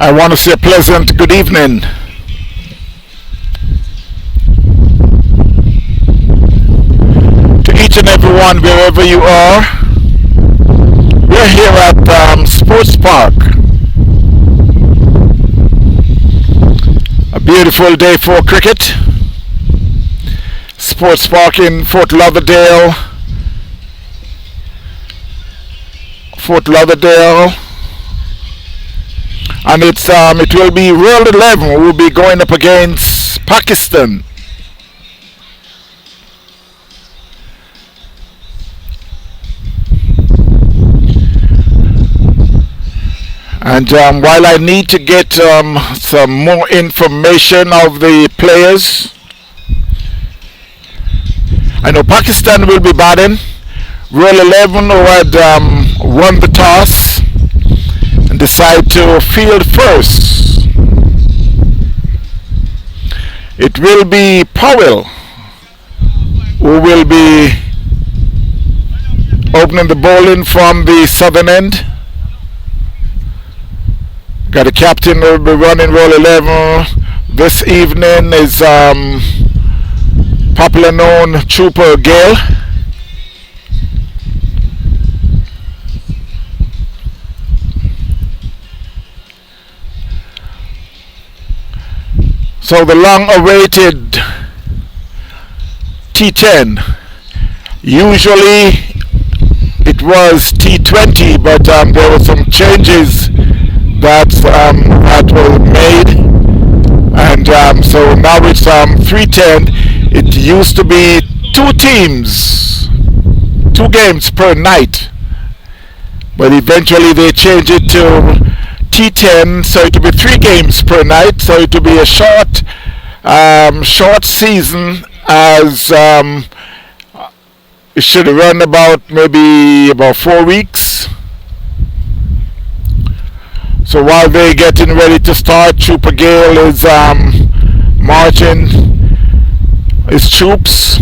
I want to say a pleasant good evening to each and everyone wherever you are. We're here at Sports Park. A beautiful day for cricket. Sports Park in Fort Lauderdale, and it will be World 11. We'll be going up against Pakistan. And while I need to get some more information of the players, I know Pakistan will be batting. World 11 who had won the toss and decide to field first. It will be Powell who will be opening the bowling from the southern end. Got a captain who will be running World 11 this evening is popular known Trooper Gale. So the long-awaited T10, usually it was T20, but there were some changes that were made, and so now it's 310. It used to be two teams, two games per night, but eventually they changed it to T10, so it will be three games per night. So it will be a short season, as it should run about 4 weeks. So while they're getting ready to start, Trooper Gale is marching his troops.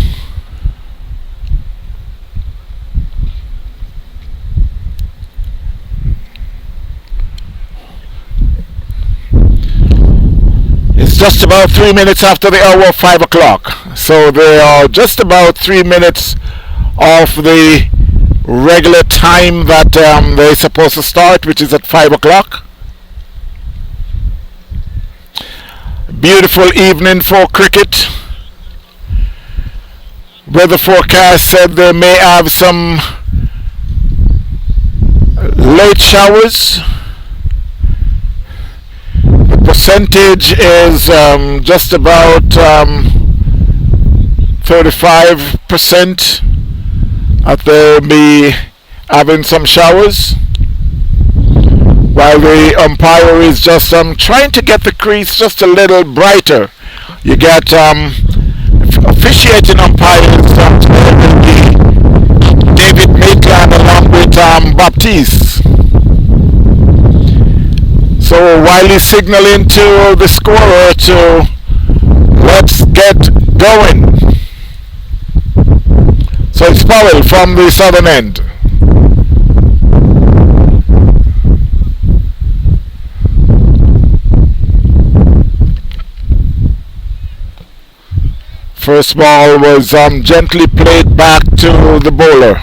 It's just about 3 minutes after the hour of 5 o'clock. So they are just about 3 minutes off the regular time that they're supposed to start, which is at 5 o'clock. Beautiful evening for cricket. Weather forecast said they may have some late showers. The percentage is just about 35% that they'll be having some showers, while the umpire is just trying to get the crease just a little brighter. You get officiating umpires today will be David Maitland along with Baptiste. So while he's signaling to the scorer to let's get going. So it's Powell from the southern end. First ball was gently played back to the bowler.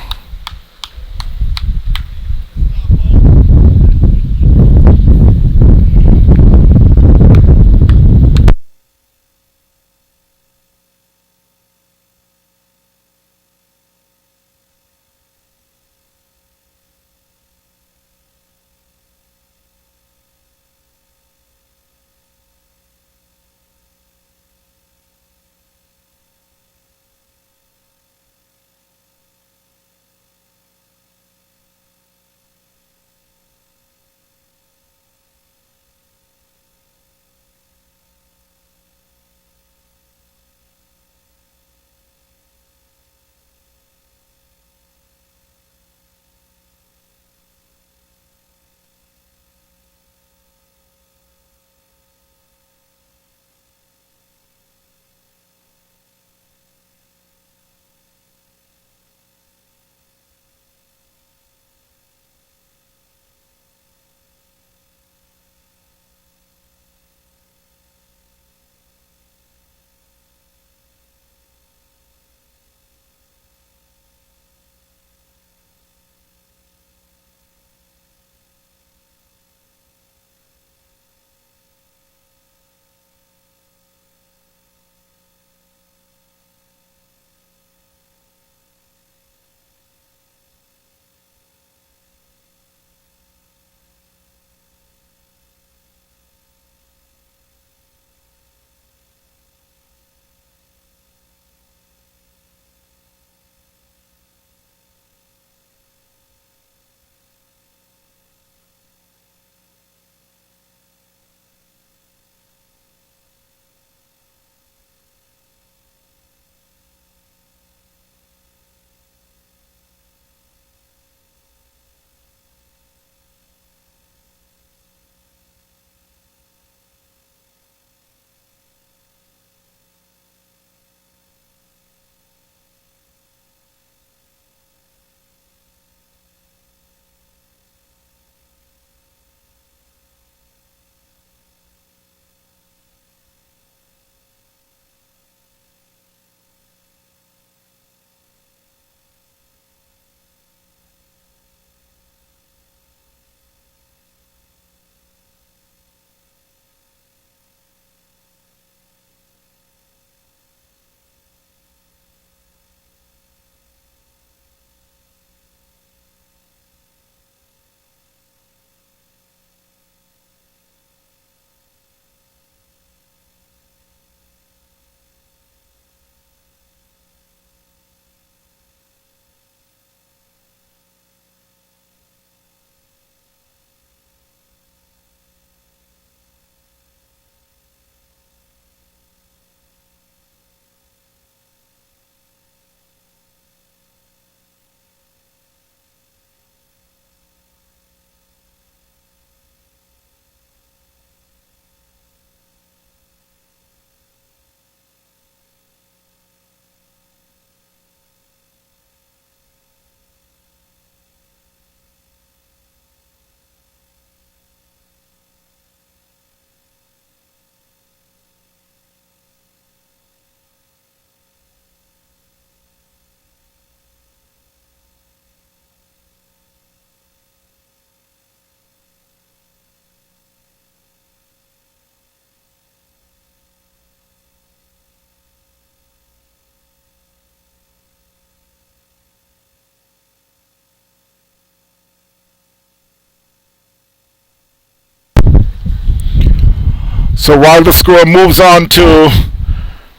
So while the score moves on to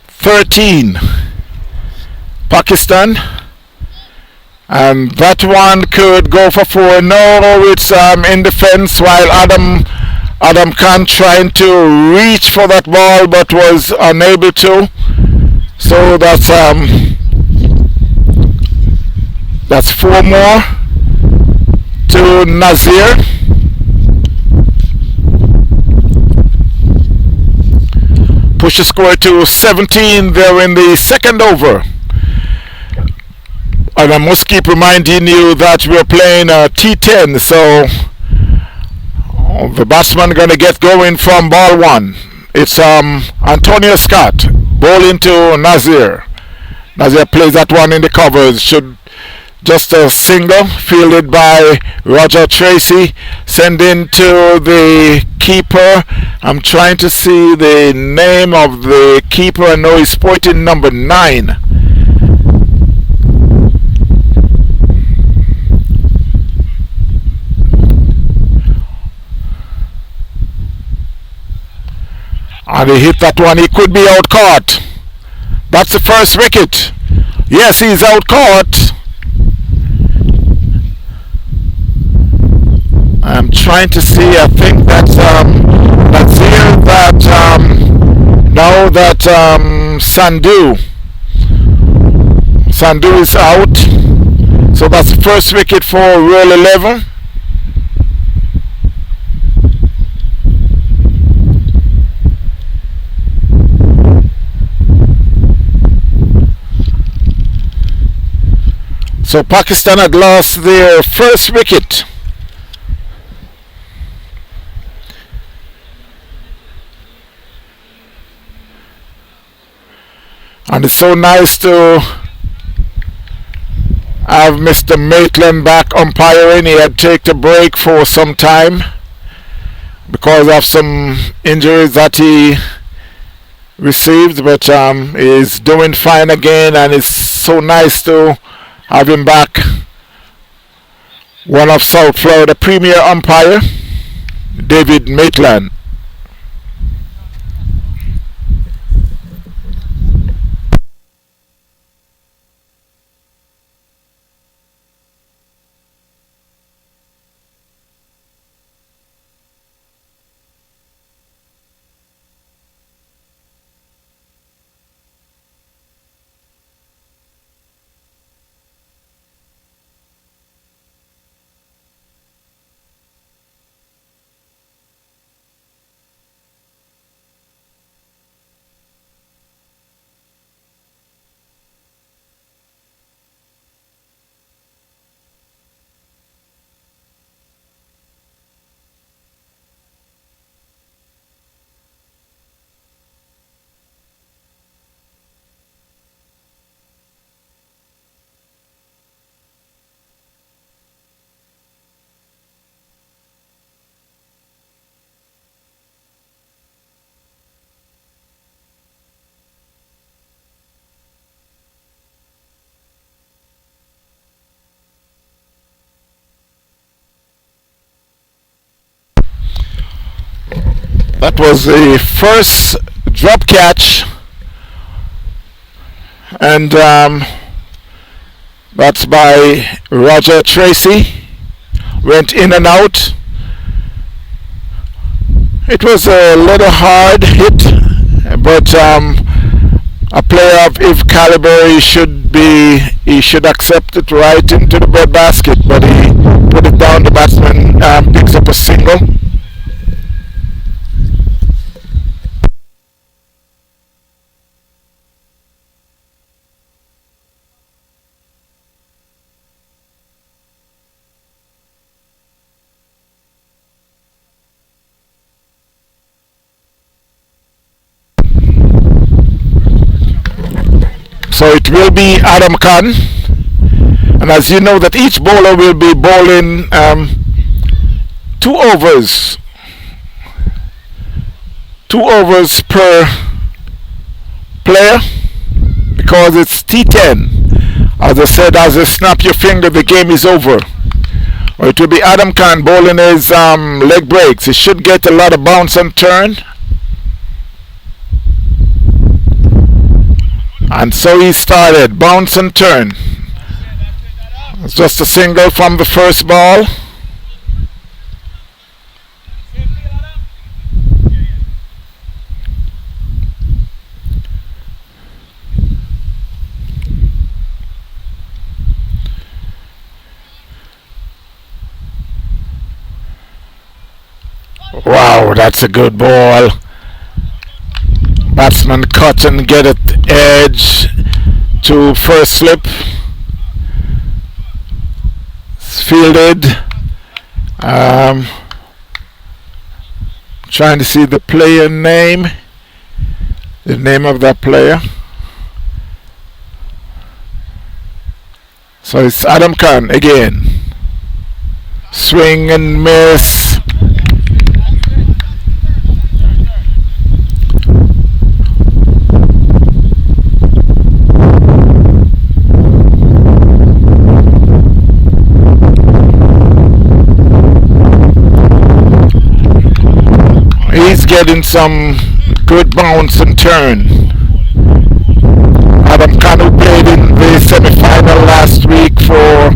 13 Pakistan, and that one could go for 4. No, it's in defense, while Adam Khan trying to reach for that ball but was unable to. So that's 4 more to Nazir. Push the score to 17 there in the second over. And I must keep reminding you that we're playing T10, so the batsman gonna get going from ball 1. It's Antonio Scott bowling to Nazir. Nazir plays that one in the covers. Should just a single fielded by Roger Tracy, sending to the keeper. I'm trying to see the name of the keeper. I know he's sporting number 9. And he hit that one. He could be out caught. That's the first wicket. Yes, he's out caught. I'm trying to see. I think that's here that now that Sandhu is out. So that's the first wicket for Royal 11. So Pakistan had lost their first wicket. And it's so nice to have Mr. Maitland back umpiring. He had taken a break for some time because of some injuries that he received, but he's doing fine again, and it's so nice to have him back. One of South Florida premier umpire, David Maitland. That was the first drop catch, and that's by Roger Tracy. Went in and out. It was a little hard hit, but a player of his caliber, he should accept it right into the bread basket, but he put it down. The batsman picks up a single. So it will be Adam Khan, and as you know that each bowler will be bowling 2 overs. 2 overs per player because it's T10. As I said, as you snap your finger, the game is over. Or it will be Adam Khan bowling his leg breaks. He should get a lot of bounce and turn. And so he started. Bounce and turn. It's just a single from the first ball. Wow, that's a good ball. Batsman cut and get it edge to first slip. It's fielded. Trying to see the player name. The name of that player. So it's Adam Khan again. Swing and miss. He's getting some good bounce and turn. Adam Khan, who played in the semi-final last week for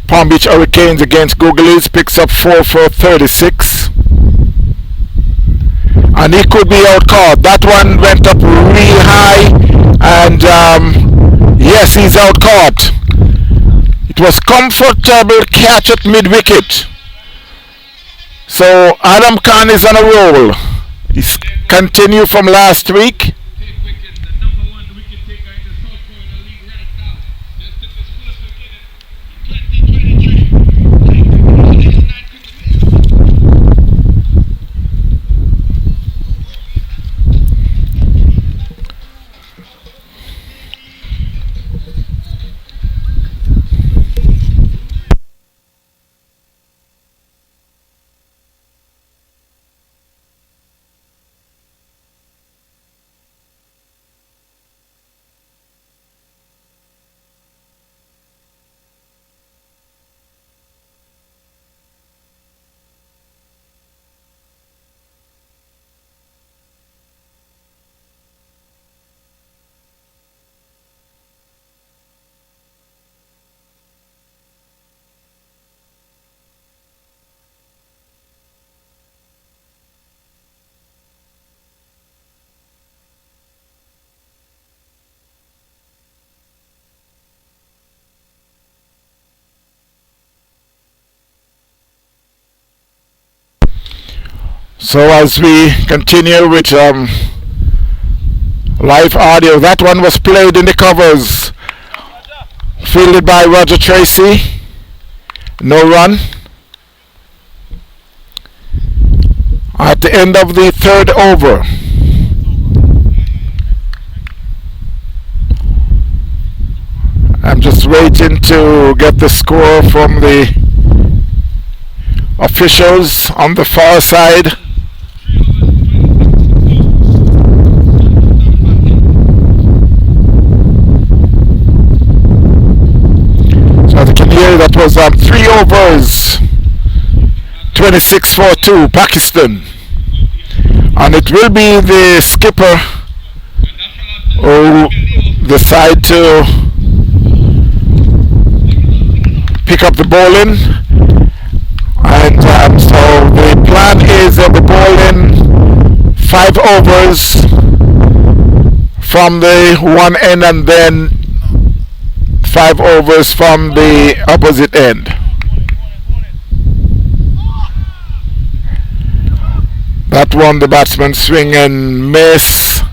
Palm Beach Hurricanes against Googleys, picks up 4 for 36. And he could be out caught. That one went up real high, and yes, he's out caught. It was comfortable catch at mid-wicket. So Adam Khan is on a roll. He's continued from last week. So as we continue with live audio, that one was played in the covers, fielded by Roger Tracy. No run. At the end of the third over. I'm just waiting to get the score from the officials on the far side. That was 3 overs, 26 for 2, Pakistan. And it will be the skipper who decide to pick up the bowling. And so the plan is the bowling 5 overs from the one end and then 5 overs from the opposite end. That one, the batsman swing and miss.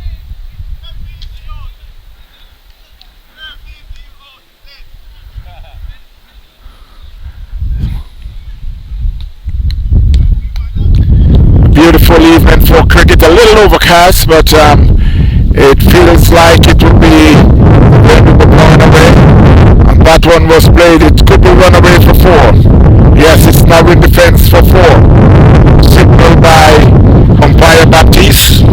Beautiful evening for cricket. A little overcast, but it feels like it will be blown away. That one was played. It could be run away for 4. Yes, it's now in defense for 4. Signaled by umpire Baptiste.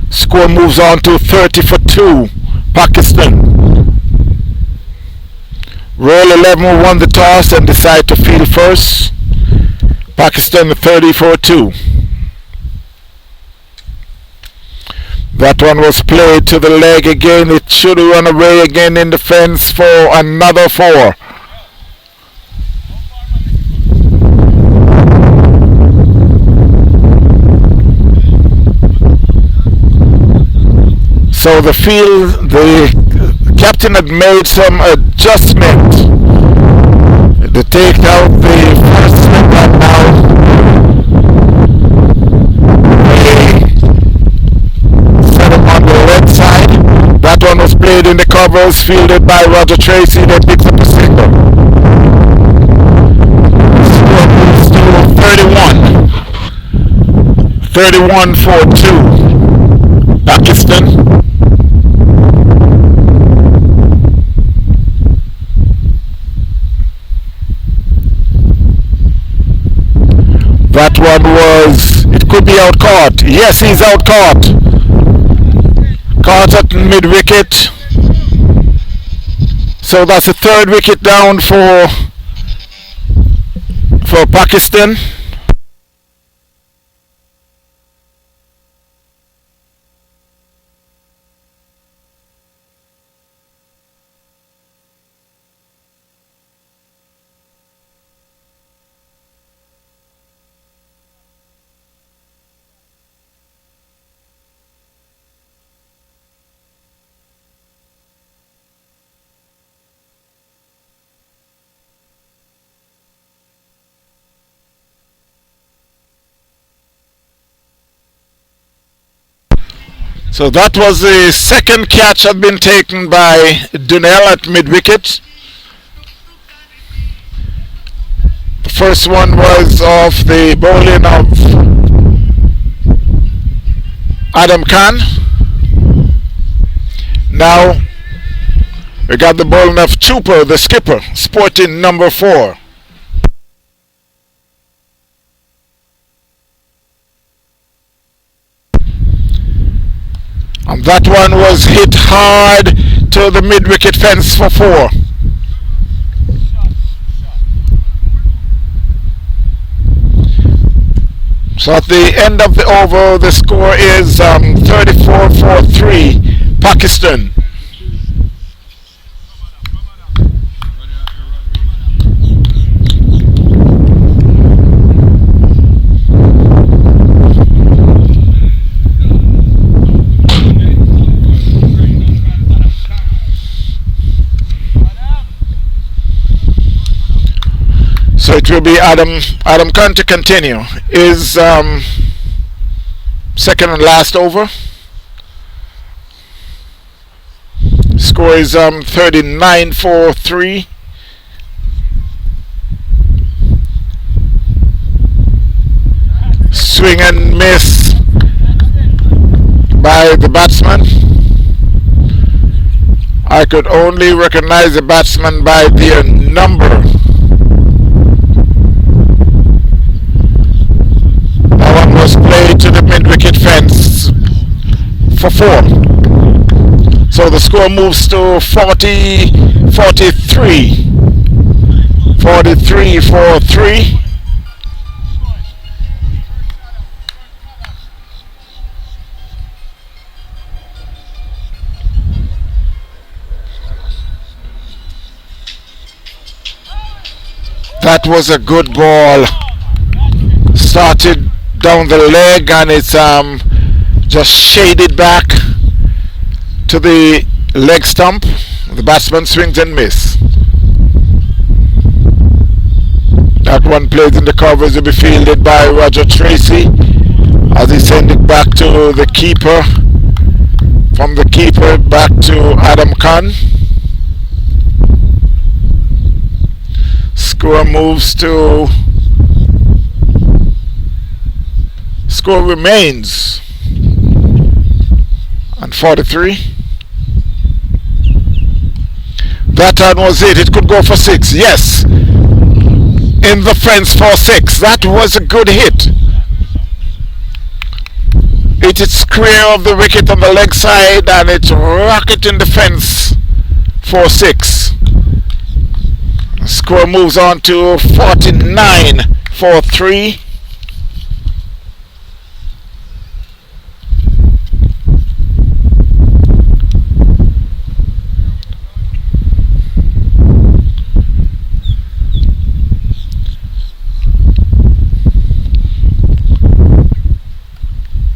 Score moves on to 30 for 2. Pakistan. Roll 11 won the toss and decide to field first. Pakistan 34-2. That one was played to the leg again. It should run away again in defense for another 4. So the captain had made some adjustment to take out the first slip, and now that one was played in the covers, fielded by Roger Tracy. They picked up a single. Score moves to 31-2. Pakistan. That one was, it could be out caught. Yes, he's out caught. Caught at mid wicket. So that's the 3rd wicket down for Pakistan. So that was the second catch had been taken by Dunell at mid-wicket. The first one was off the bowling of Adam Khan. Now we got the bowling of Chupa, the skipper, sporting number 4. And that one was hit hard to the mid-wicket fence for 4. So at the end of the over, the score is 34-3 Pakistan. So it will be Adam Khan to continue. Is second and last over. Score is 39-3. Swing and miss by the batsman. I could only recognize the batsman by their number. Was played to the mid-wicket fence for 4. So the score moves to 43-3. That was a good ball. Started down the leg and it's just shaded back to the leg stump. The batsman swings and miss. That one played in the covers, will be fielded by Roger Tracy as he sends it back to the keeper. From the keeper back to Adam Khan. Score moves to Score remains on 43. That one was it. It could go for 6. Yes. In the fence for 6. That was a good hit. It is clear of the wicket on the leg side and it's rocket in the fence for 6. The score moves on to 49-4. 4-3.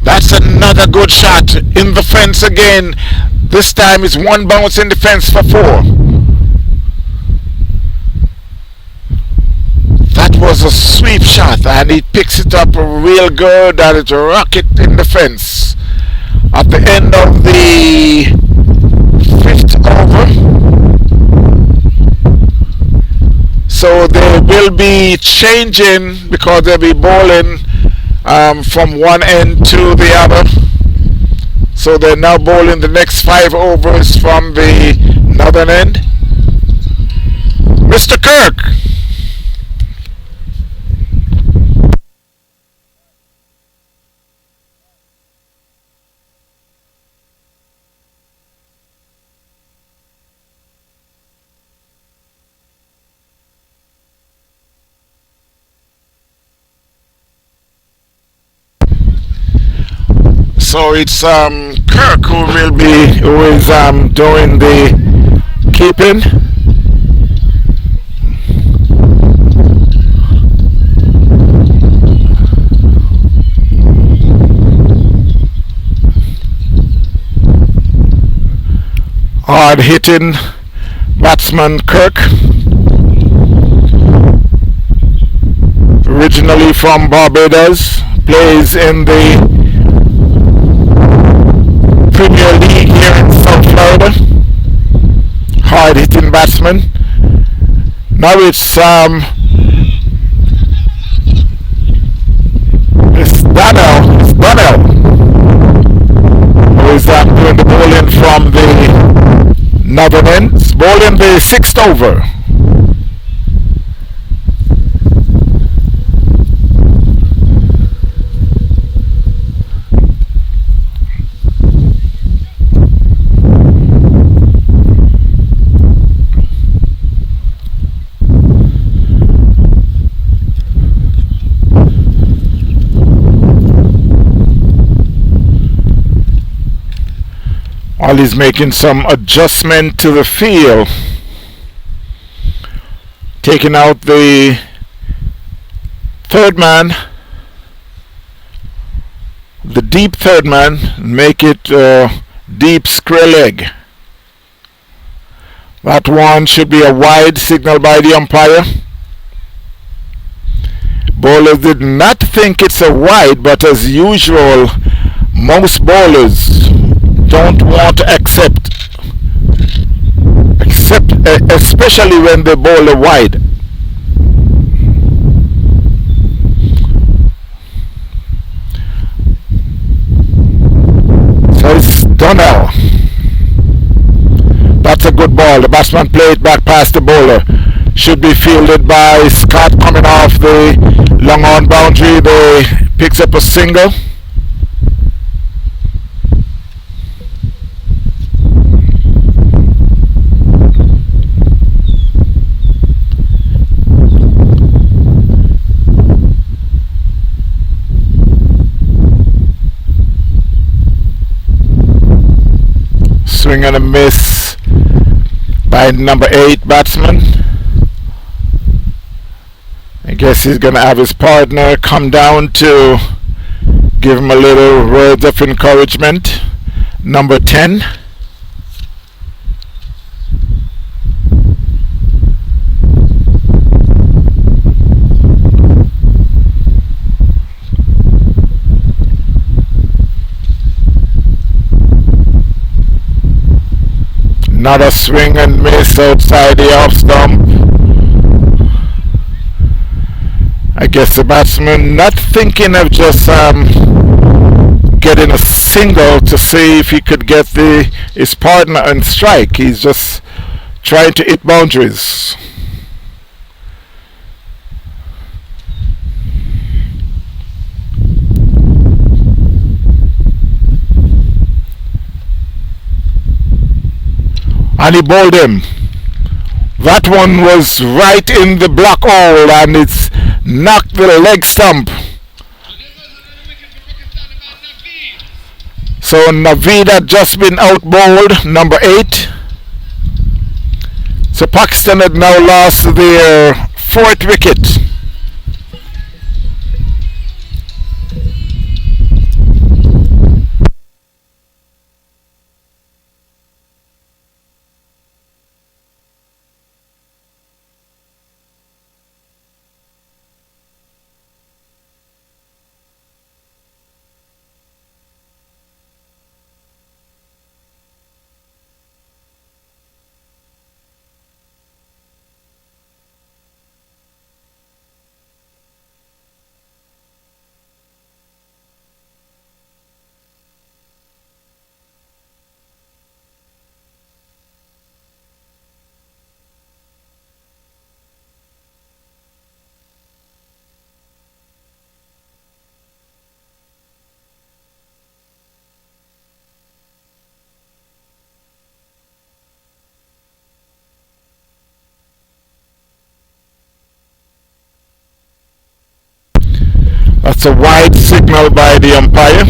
That's another good shot in the fence again. This time it's one bounce in the fence for 4. That was a sweep shot, and he picks it up real good, and it's a rocket in the fence. At the end of the 5th over, so they will be changing because they'll be bowling from one end to the other. So they're now bowling the next 5 overs from the northern end. Mr. Kirk. So it's Kirk who is doing the keeping. Hard hitting batsman Kirk, originally from Barbados, plays in the Premier League here in South Florida. Hard hitting batsman. Now it's Donnell who is doing the bowling from the northern end. It's bowling the 6th over. While he's making some adjustment to the field, taking out the 3rd man, the deep 3rd man, make it deep square leg. That one should be a wide signal by the umpire. Bowlers did not think it's a wide, but as usual, most bowlers don't want to accept, especially when they bowl a wide. So it's Donnell. That's a good ball. The batsman played back past the bowler. Should be fielded by Scott coming off the long on boundary. They picks up a single. Swing and a miss by number 8 batsman. I guess he's going to have his partner come down to give him a little words of encouragement. Number 10. Another swing and miss outside the off stump. I guess the batsman not thinking of just getting a single to see if he could get his partner on strike. He's just trying to hit boundaries. And he bowled him. That one was right in the black hole, and it's knocked the leg stump. So Naveed had just been out bowled, number 8. So Pakistan had now lost their 4th wicket. That's a wide signal by the umpire.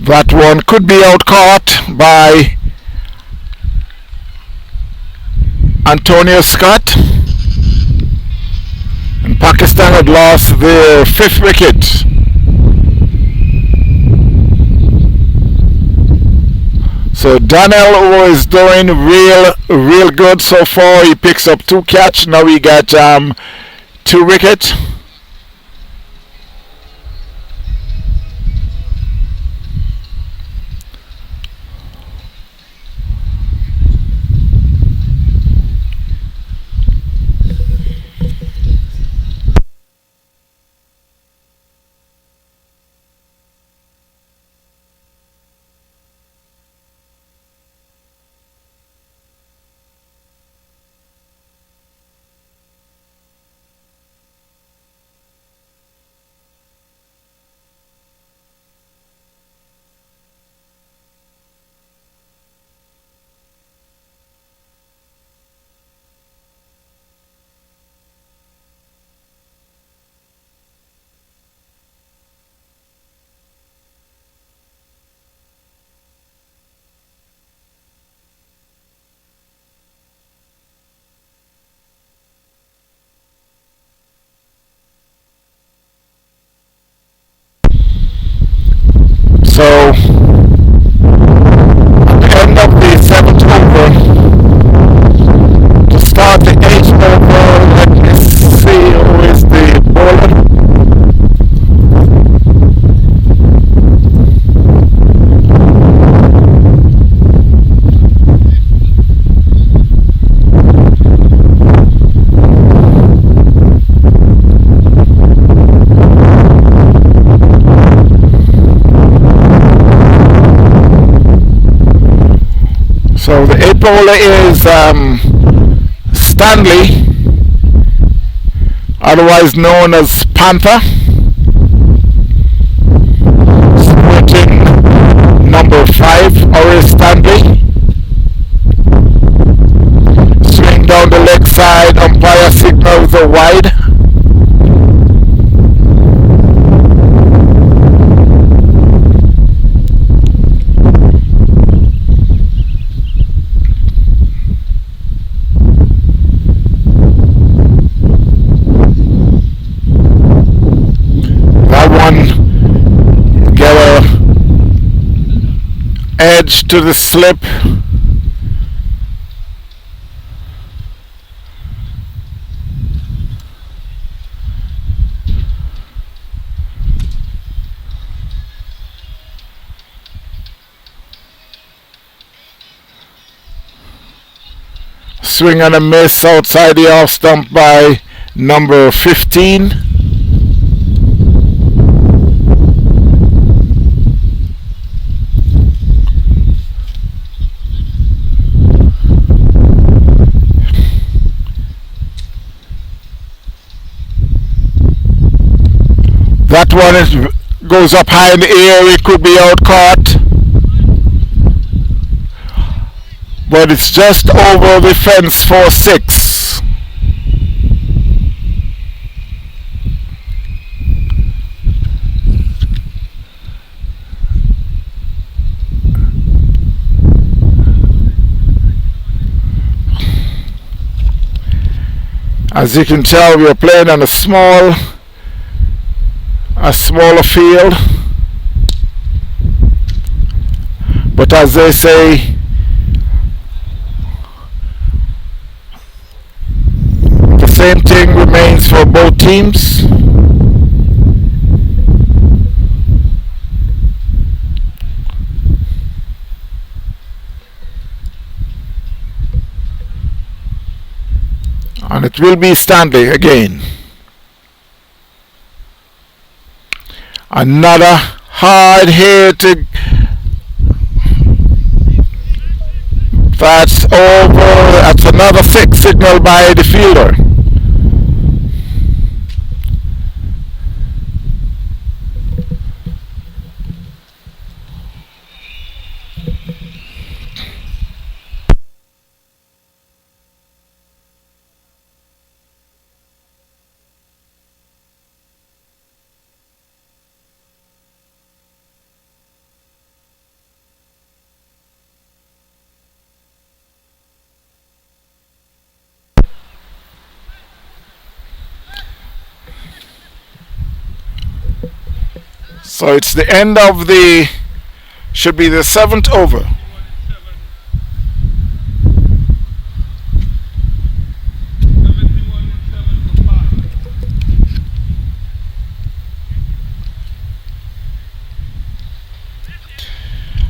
That one could be out caught by Antonio Scott. And Pakistan had lost their 5th wicket. So Daniel, who is doing real good so far, he picks up 2 catch. Now we got 2 wickets. So at the end of the 7th over, to start the 8th over, let me see who is the bowler. So the 8th bowler is Stanley, otherwise known as Panther, supporting number 5, Oris Stanley. Swing down the leg side, umpire signals a wide. Edge to the slip. Swing and a miss outside the off stump by number 15. That one goes up high in the air. It could be out caught, but it's just over the fence for 6. As you can tell, we are playing on a smaller field, but as they say, the same thing remains for both teams. And it will be Stanley again. Another hard hit. That's over. That's another 6 signal by the fielder. So it's the end of should be the 7th over.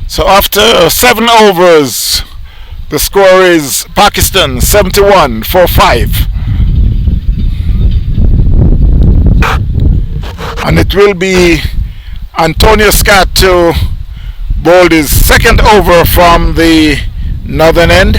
So after 7 overs, the score is Pakistan 71 for 5. And it will be Antonio Scott to bowl his 2nd over from the northern end.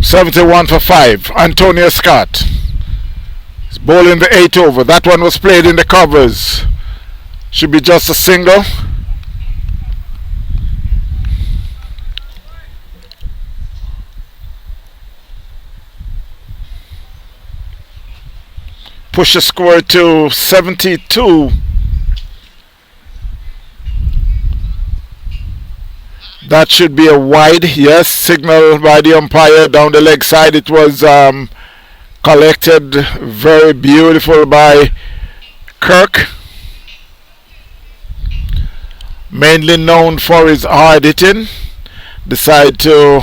$71 for 5. Antonio Scott is bowling the 8th over. That one was played in the covers. Should be just a single. Push the score to 72. That should be a wide, yes, signal by the umpire down the leg side. It was collected very beautiful by Kirk, mainly known for his hard hitting. Decide to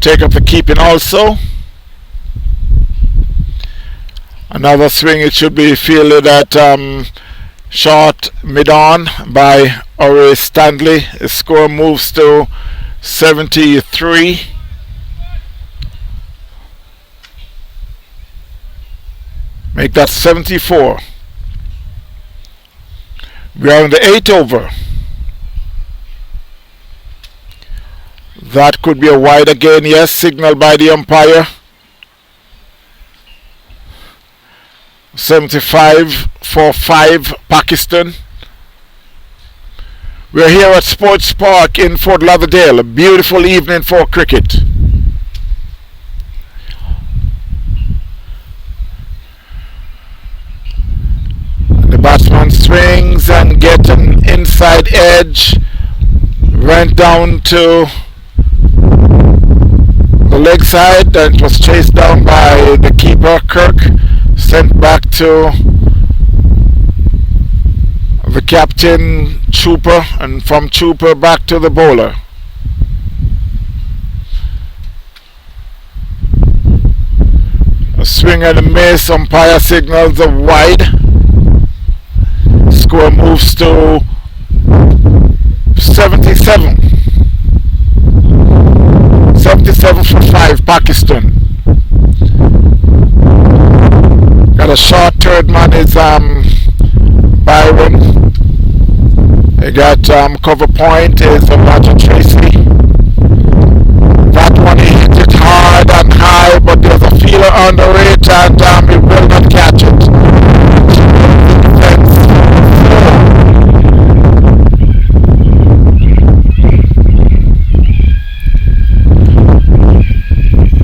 take up the keeping also. Another swing, it should be fielded at short mid-on by Ori Stanley. His score moves to 73. Make that 74. We are in the 8th over. That could be a wide again, yes, signal by the umpire. 75 for 5 Pakistan. We're here at Sports Park in Fort Lauderdale. A beautiful evening for cricket. The batsman swings and gets an inside edge. Went down to the leg side and it was chased down by the keeper, Kirk. Sent back to the captain, Trooper, and from Trooper back to the bowler. A swing and a miss. Umpire signals a wide. Score moves to 77. 77 for 5, Pakistan. Got a short third man is Byron. They got cover point is Roger Tracy. That one he hit it hard and high, but there's a feeler under it and he will not catch it.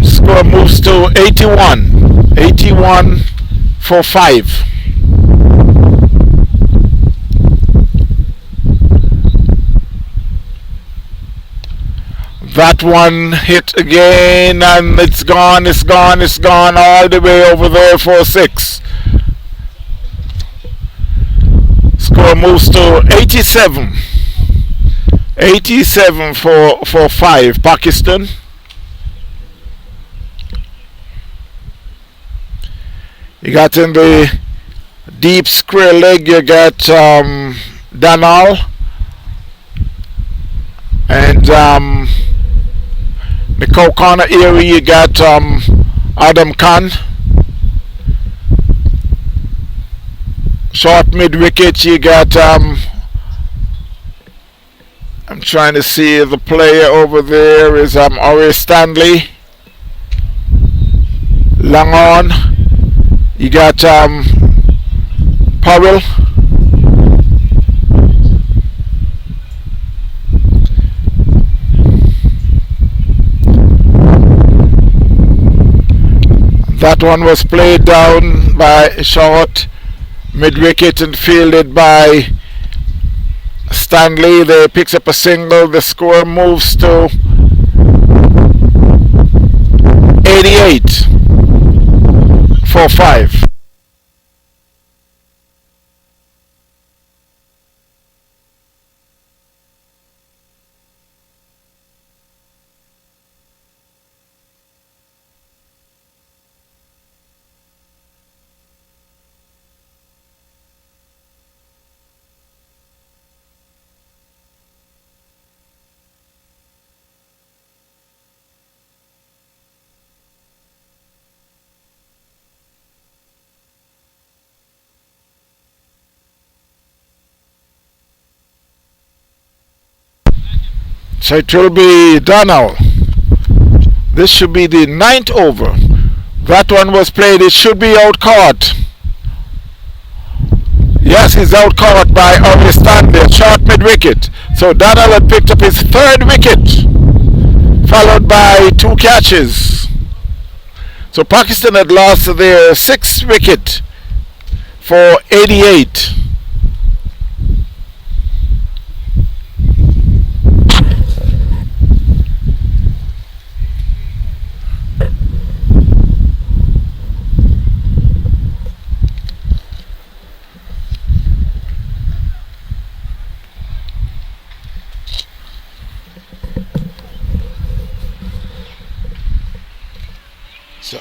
Score moves to 81. 81 for 5. That one hit again and it's gone all the way over there for 6. Score moves to 87. 87 for 5, Pakistan. You got in the deep square leg, you got Danal and the corner area you got Adam Khan. Short mid wicket you got I'm trying to see the player over there is Ori Stanley. Long on you got Powell. That one was played down by short mid-wicket and fielded by Stanley. They picks up a single. The score moves to 88 for 5. So it will be done now. This should be the 9th over. That one was played. It should be out caught. Yes, he's out caught by Ori Stanley, short mid wicket. So Donald had picked up his 3rd wicket, followed by 2 catches. So Pakistan had lost their 6th wicket for 88. So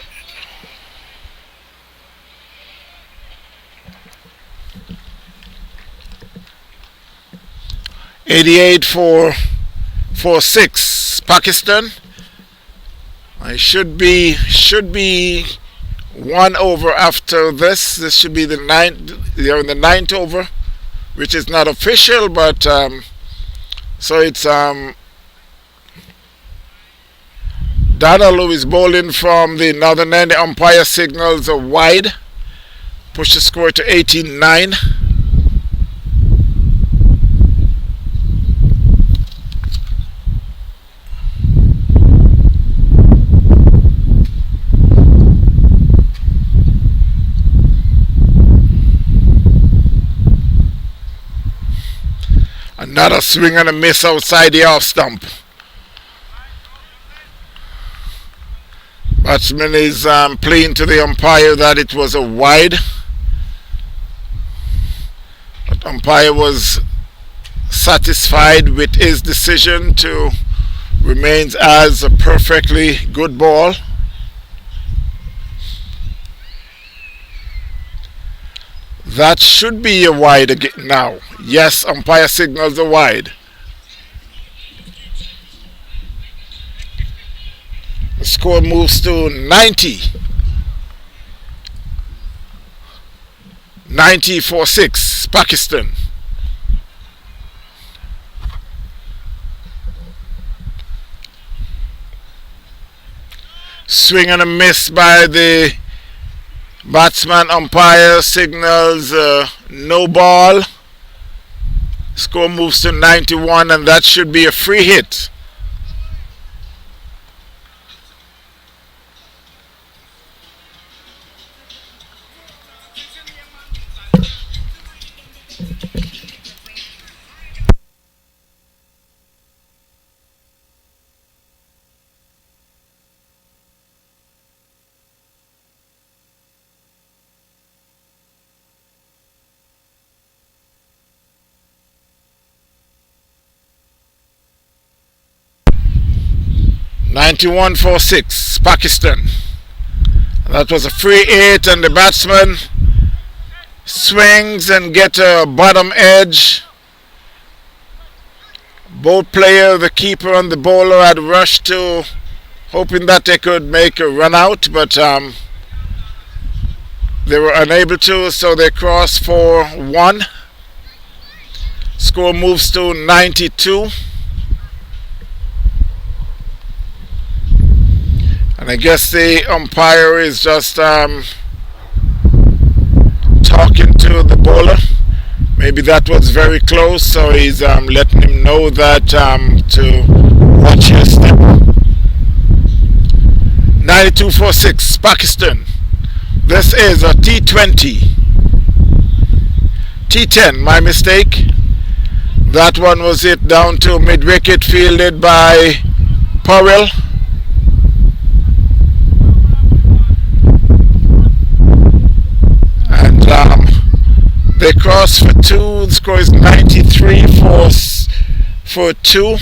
88 for 6, Pakistan. I should be 1 over after this. This should be the 9th. They're in the 9th over, which is not official, but so it's Donald, who is bowling from the northern end. The umpire signals a wide. Push the score to 89. Another swing and a miss outside the off stump. Batsman is playing to the umpire that it was a wide. But umpire was satisfied with his decision to remains as a perfectly good ball. That should be a wide again now. Yes, umpire signals a wide. The score moves to 90. 90-6, Pakistan. Swing and a miss by the batsman. Umpire signals no ball. Score moves to 91, and that should be a free hit. (91-6), Pakistan. That was a free hit, and the batsman swings and gets a bottom edge. Both player, the keeper and the bowler, had rushed to hoping that they could make a run out, but they were unable to, so they crossed for 1. Score moves to 92. And I guess the umpire is just talking to the bowler. Maybe that was very close, so he's letting him know that to watch his step. 92-6, Pakistan. This is a T20. T10, my mistake. That one was hit down to mid-wicket, fielded by Powell. They cross for 2. The score is 93 for 2.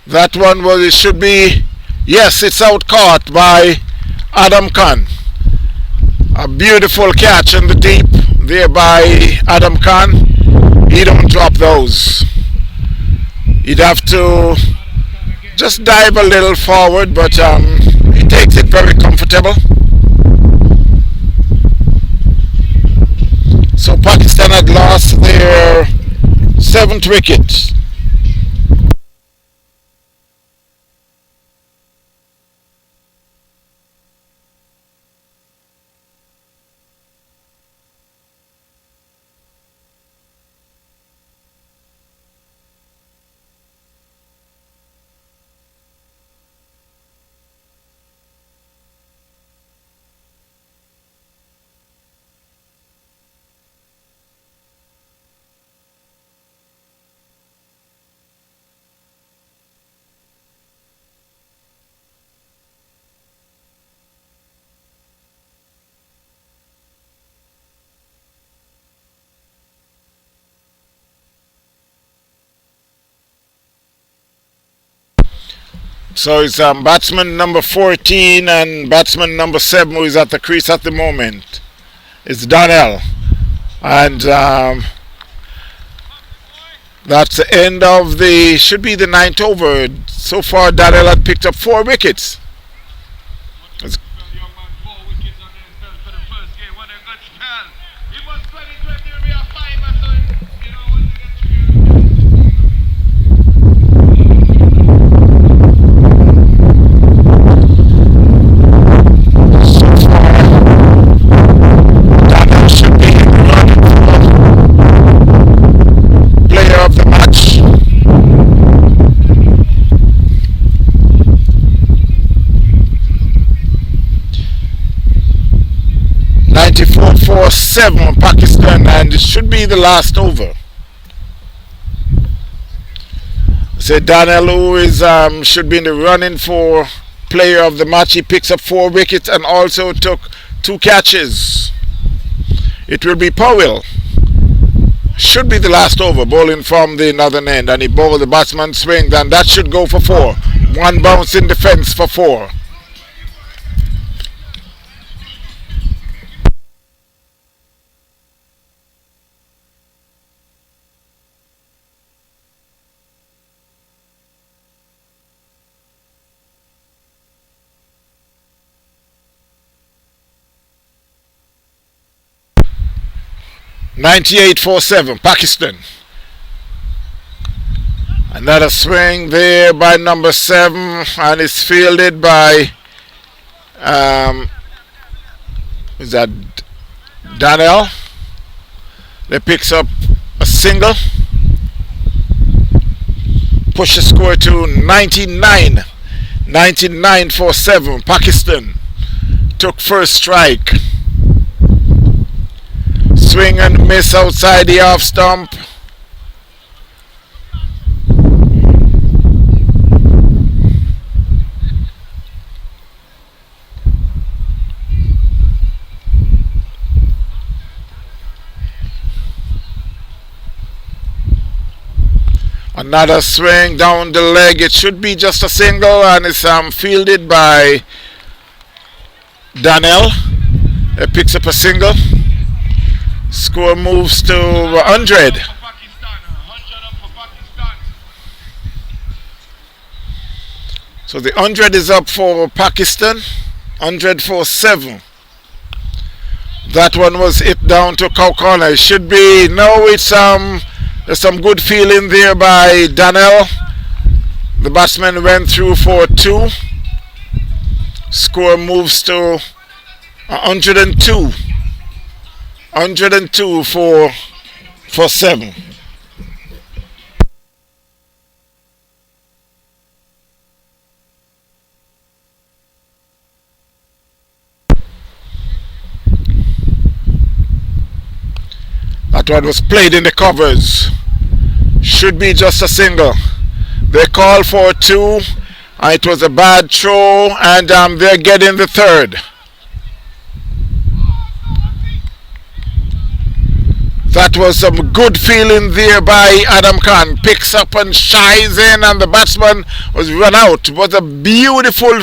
That one was, it should be, yes, it's out caught by Adam Khan. A beautiful catch in the deep there by Adam Khan. He don't drop those. He'd have to just dive a little forward, but he takes it very comfortable. So Pakistan had lost their 7th wicket. So it's batsman number 14 and batsman number 7 who is at the crease at the moment. It's Donnell. And that's the end of the, should be the 9th over. So far Donnell had picked up 4 wickets. For 7 Pakistan, and it should be the last over. So Donnell, who is should be in the running for player of the match. He picks up 4 wickets and also took 2 catches. It will be Powell. Should be the last over, bowling from the northern end, and he bowled the batsman swing, and that should go for 4. 1 bounce in defense for 4. .98 for 7, Pakistan. Another swing there by number 7, and it's fielded by is that Daniel? They picks up a single. Push the score to 99. 99 for 7, Pakistan. Took first strike. Swing and miss outside the off stump. Another swing down the leg. It should be just a single, and it's fielded by Daniel. It picks up a single. Score moves to 100. So the 100 is up for Pakistan. 100 for 7. That one was hit down to cow corner. It should be, no, it's there's some good feeling there by Daniel. The batsman went through for 2. Score moves to 102. 102 for 7. That one was played in the covers. Should be just a single. They call for 2. It was a bad throw, and they're getting the 3rd. That was some good feeling there by Adam Khan. Picks up and shies in, and the batsman was run out. It was a beautiful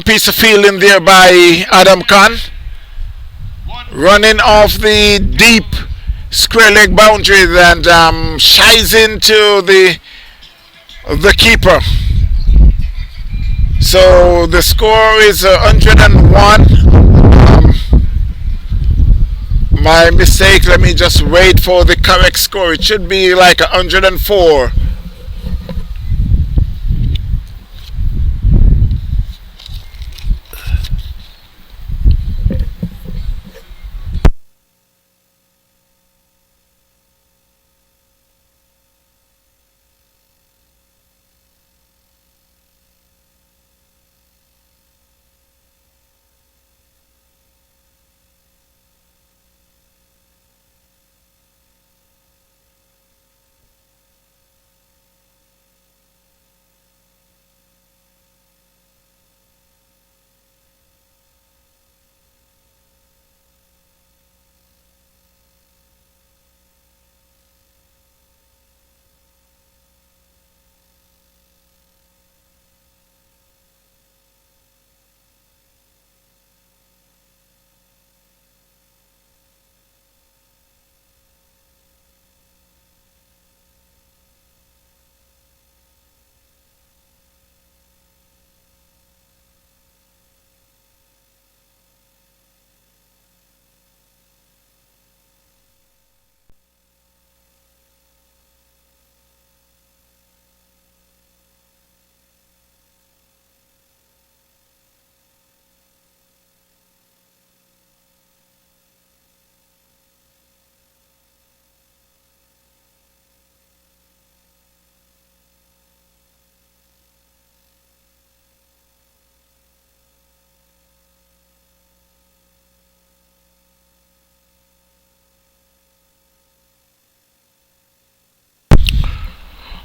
piece of fielding there by Adam Khan. Running off the deep square leg boundary and shies into the keeper. So the score is 101. My mistake, let me just wait for the correct score. It should be like 104.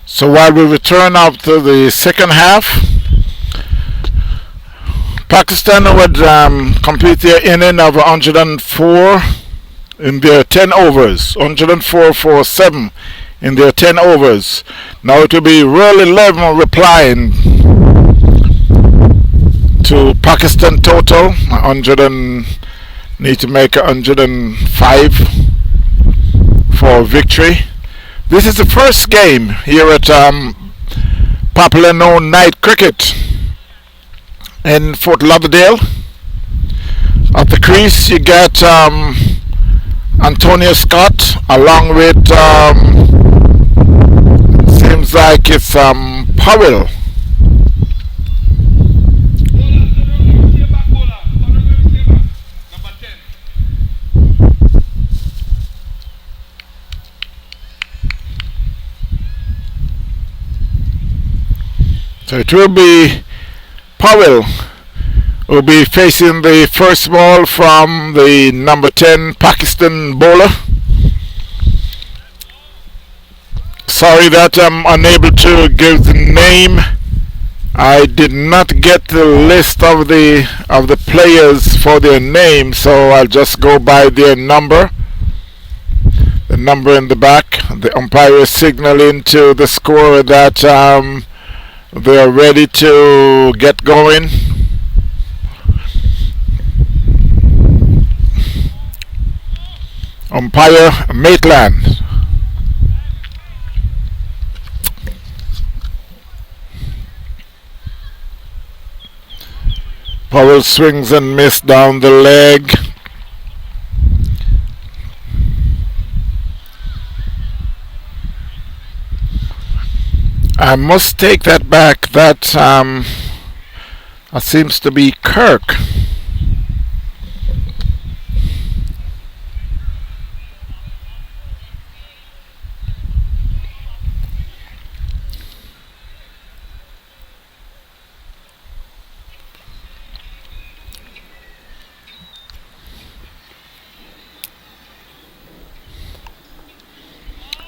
So while we return after the second half, Pakistan would complete their inning of 104 in their 10 overs. 104 for 7 in their 10 overs. Now it will be Royal 11 replying to Pakistan total. 100 and need to make 105 for victory. This is the first game here at popular known night cricket in Fort Lauderdale. At the crease you get Antonio Scott along with seems like it's Powell. So it will be Powell will be facing the first ball from the number 10 Pakistan bowler. Sorry that I'm unable to give the name. I did not get the list of the players for their name, so I'll just go by their number. The number in the back. The umpire is signaling to the scorer that they are ready to get going. Umpire Maitland. Powell swings and misses down the leg. I must take that back. That seems to be Kirk.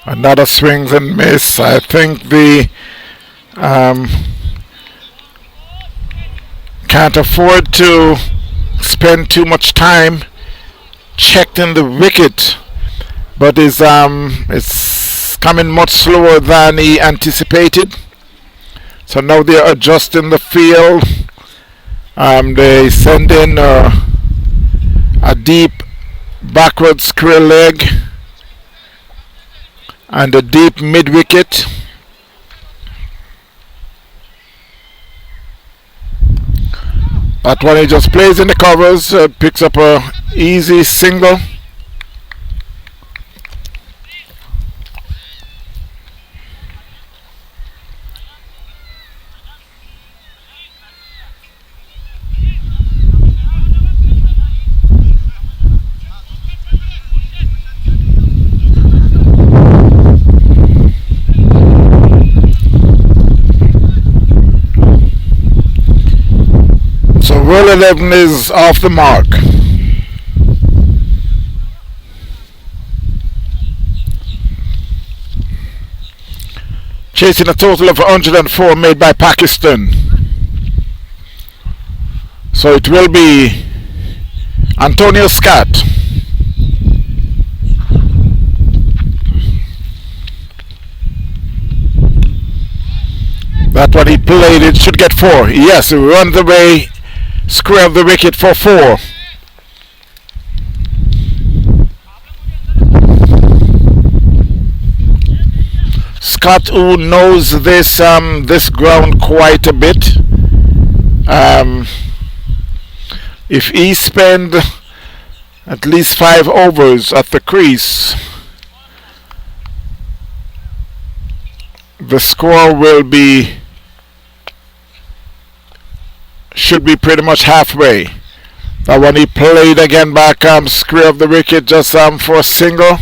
Another swings and miss. I think the can't afford to spend too much time checking the wicket, but it's coming much slower than he anticipated. So now they're adjusting the field. They send in a deep backward square leg and a deep mid wicket. That one he just plays in the covers, picks up a easy single. Roll 11 is off the mark. Chasing a total of 104 made by Pakistan. So it will be Antonio Scott. That one he played, it should get 4. Yes, he runs away. Square of the wicket for 4. Scott, who knows this ground quite a bit, if he spend at least 5 overs at the crease, the score will be should be pretty much halfway. That one he played again back square of the wicket just for a single.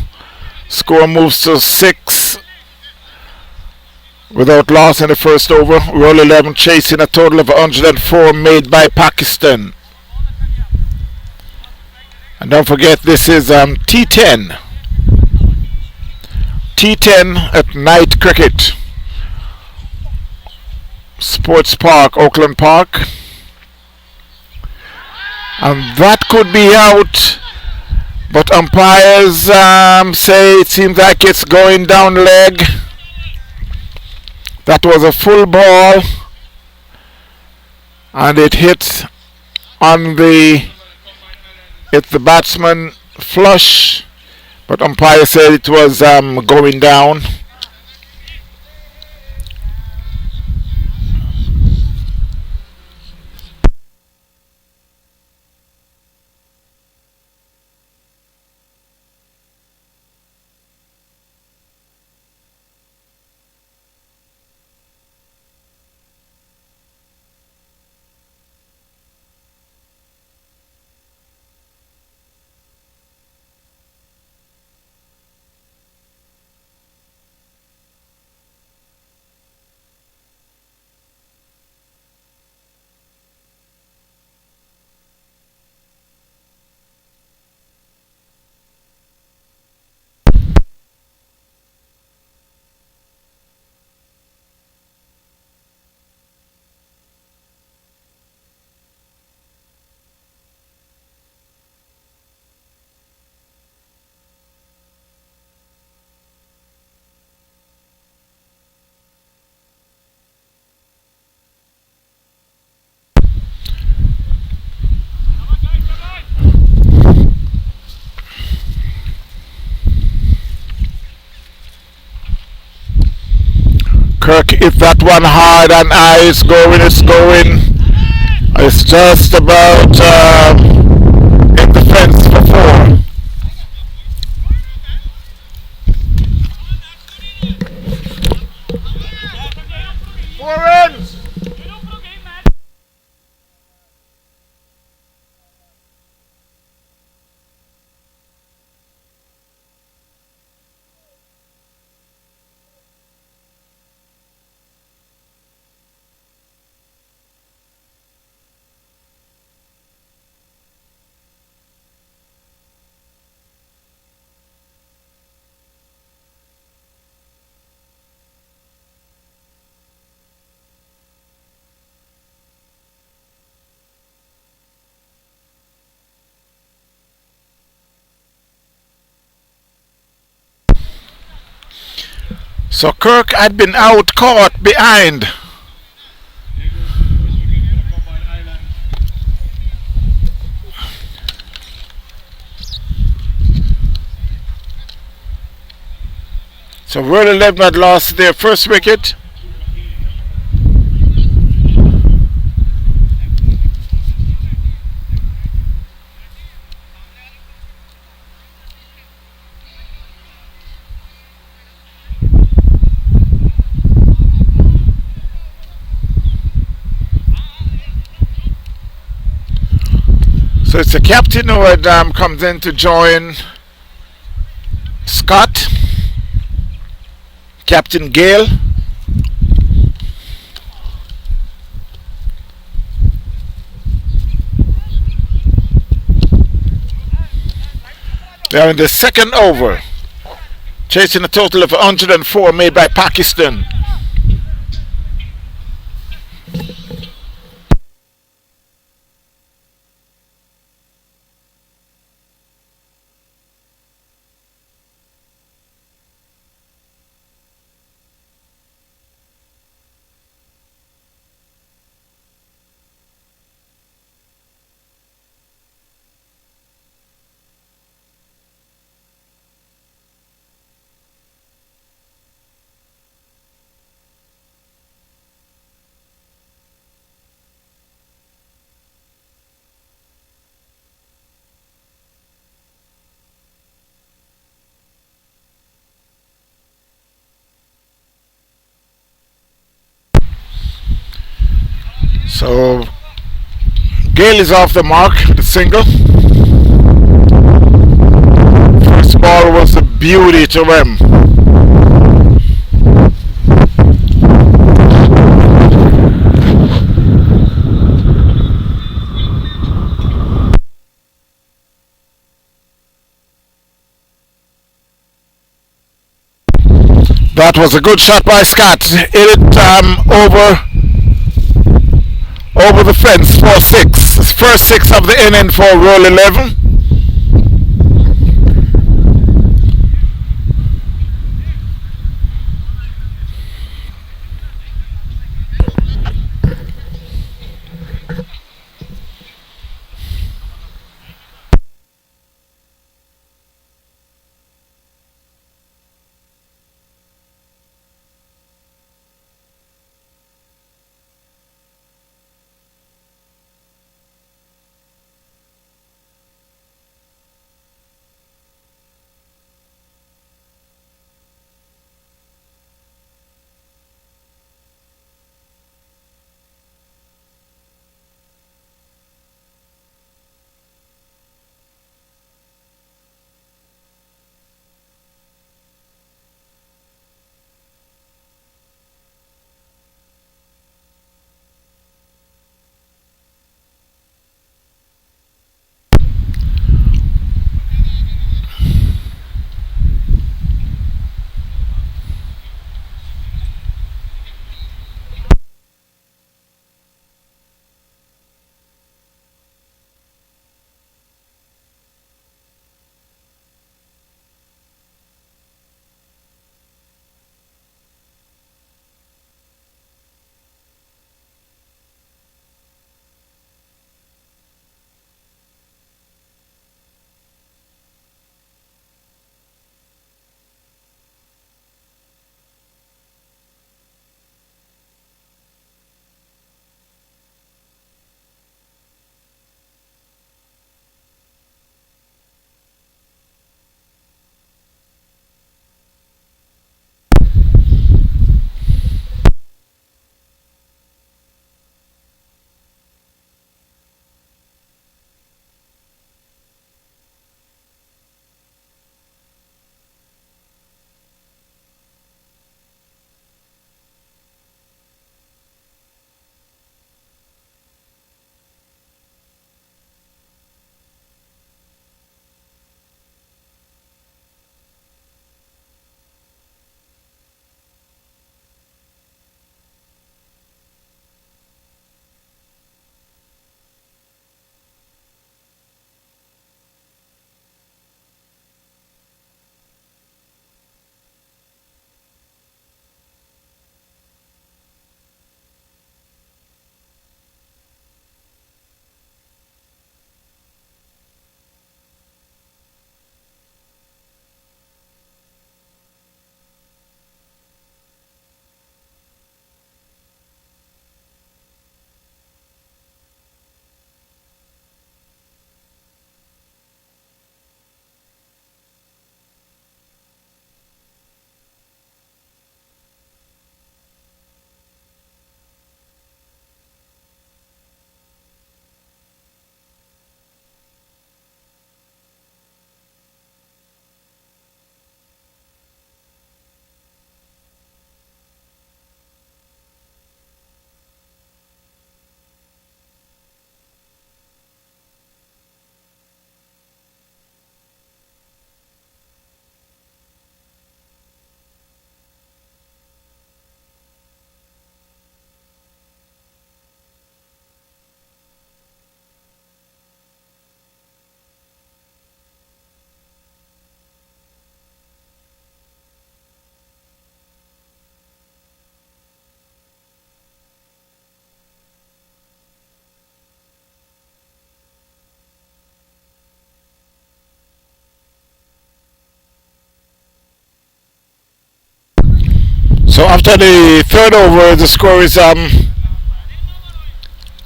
Score moves to 6 without loss in the first over. Roll 11 chasing a total of 104 made by Pakistan. And don't forget this is T10. T10 at night cricket. Sports Park, Oakland Park. and that could be out. But umpires say it seems like it's going down leg. That was a full ball, and it hit on the batsman flush. But umpire said it was going down. Kirk hit that one hard, and it's going. It's just about in the fence for 4. Four runs. So Kirk had been out caught behind. So World 11 had lost their first wicket. So it's the captain who had comes in to join Scott, Captain Gale. They're in the second over, chasing a total of 104 made by Pakistan. So Gale is off the mark, the single. First ball was a beauty to him. That was a good shot by Scott. Hit it over the fence, 4-6. First six of the inning for roll 11. So after the third over, the score is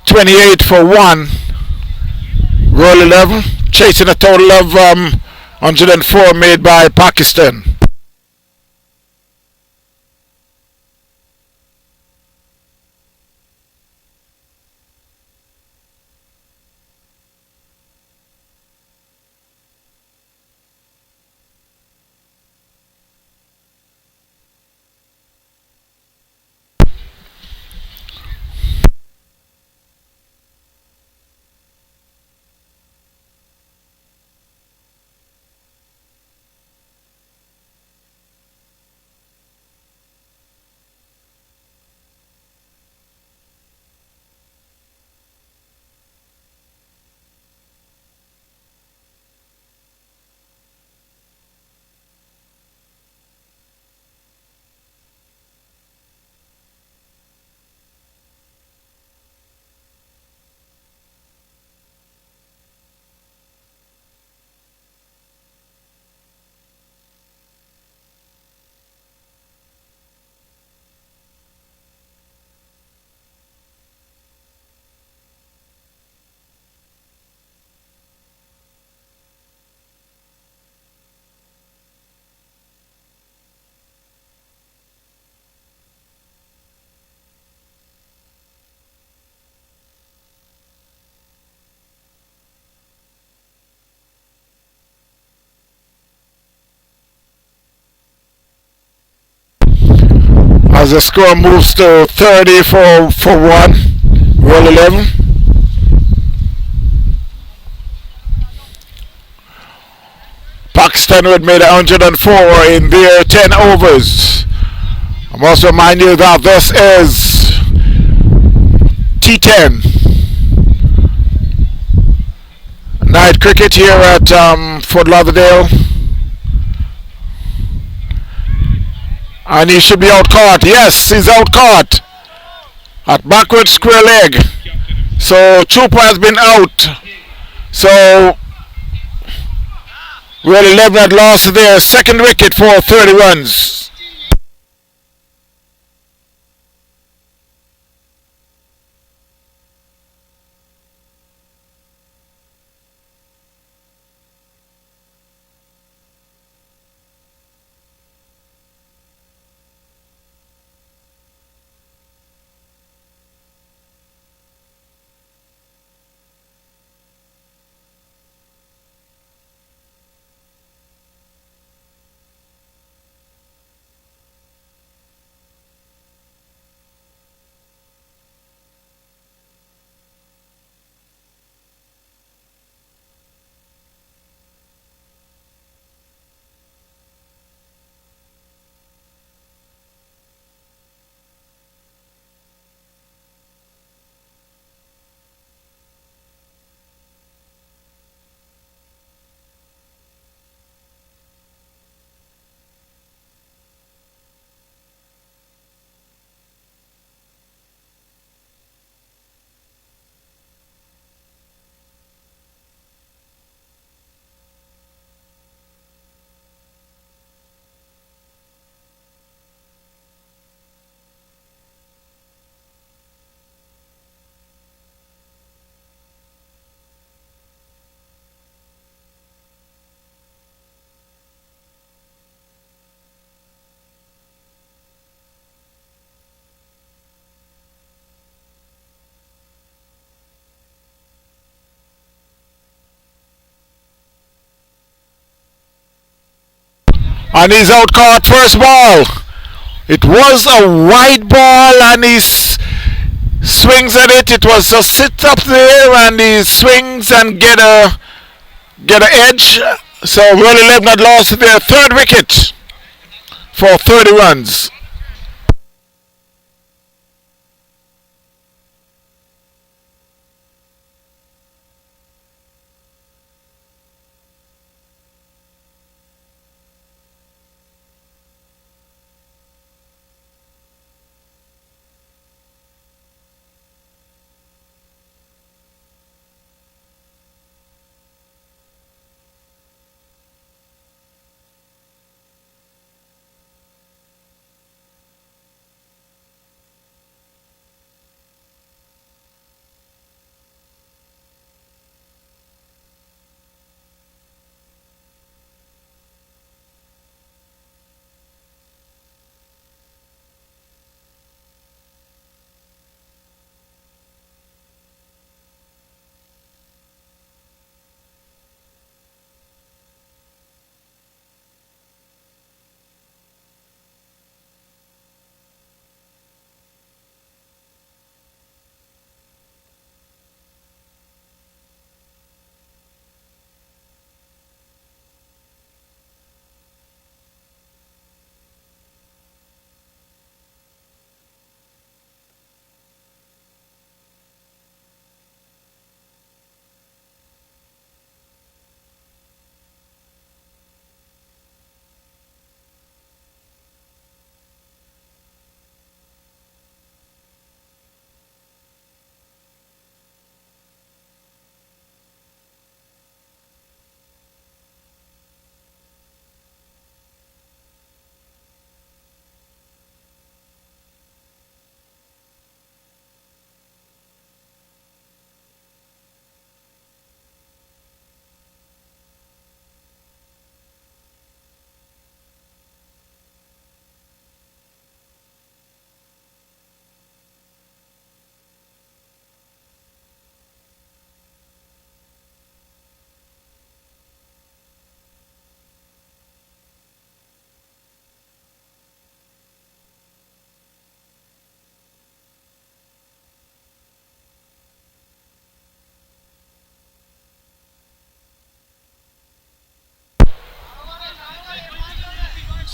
28 for 1. Roll 11, chasing a total of 104 made by Pakistan. as the score moves to 30 for 1. Roll 11. Pakistan would made 104 in their 10 overs. I must remind you that this is T10 night cricket here at Fort Lauderdale. And he should be out caught. Yes, he's out caught at backward square leg. So Chupa has been out. So Roll 11 had lost their second wicket for 30 runs. And he's out caught first ball. It was a wide ball and he swings at it. It was just sit up there and he swings and get a edge. So Roll 11 had lost their third wicket for 30 runs.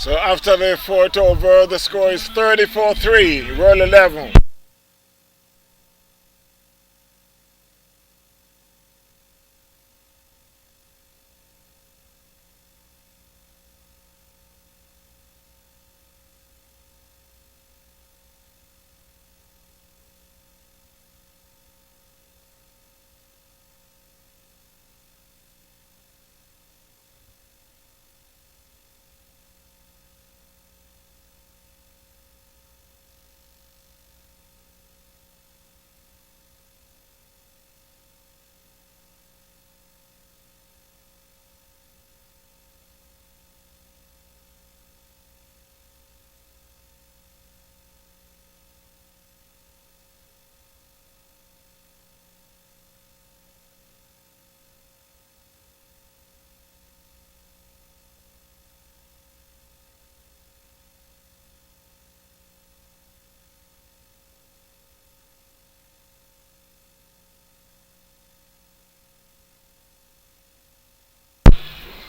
So after the fourth over, the score is 34-3, roll 11.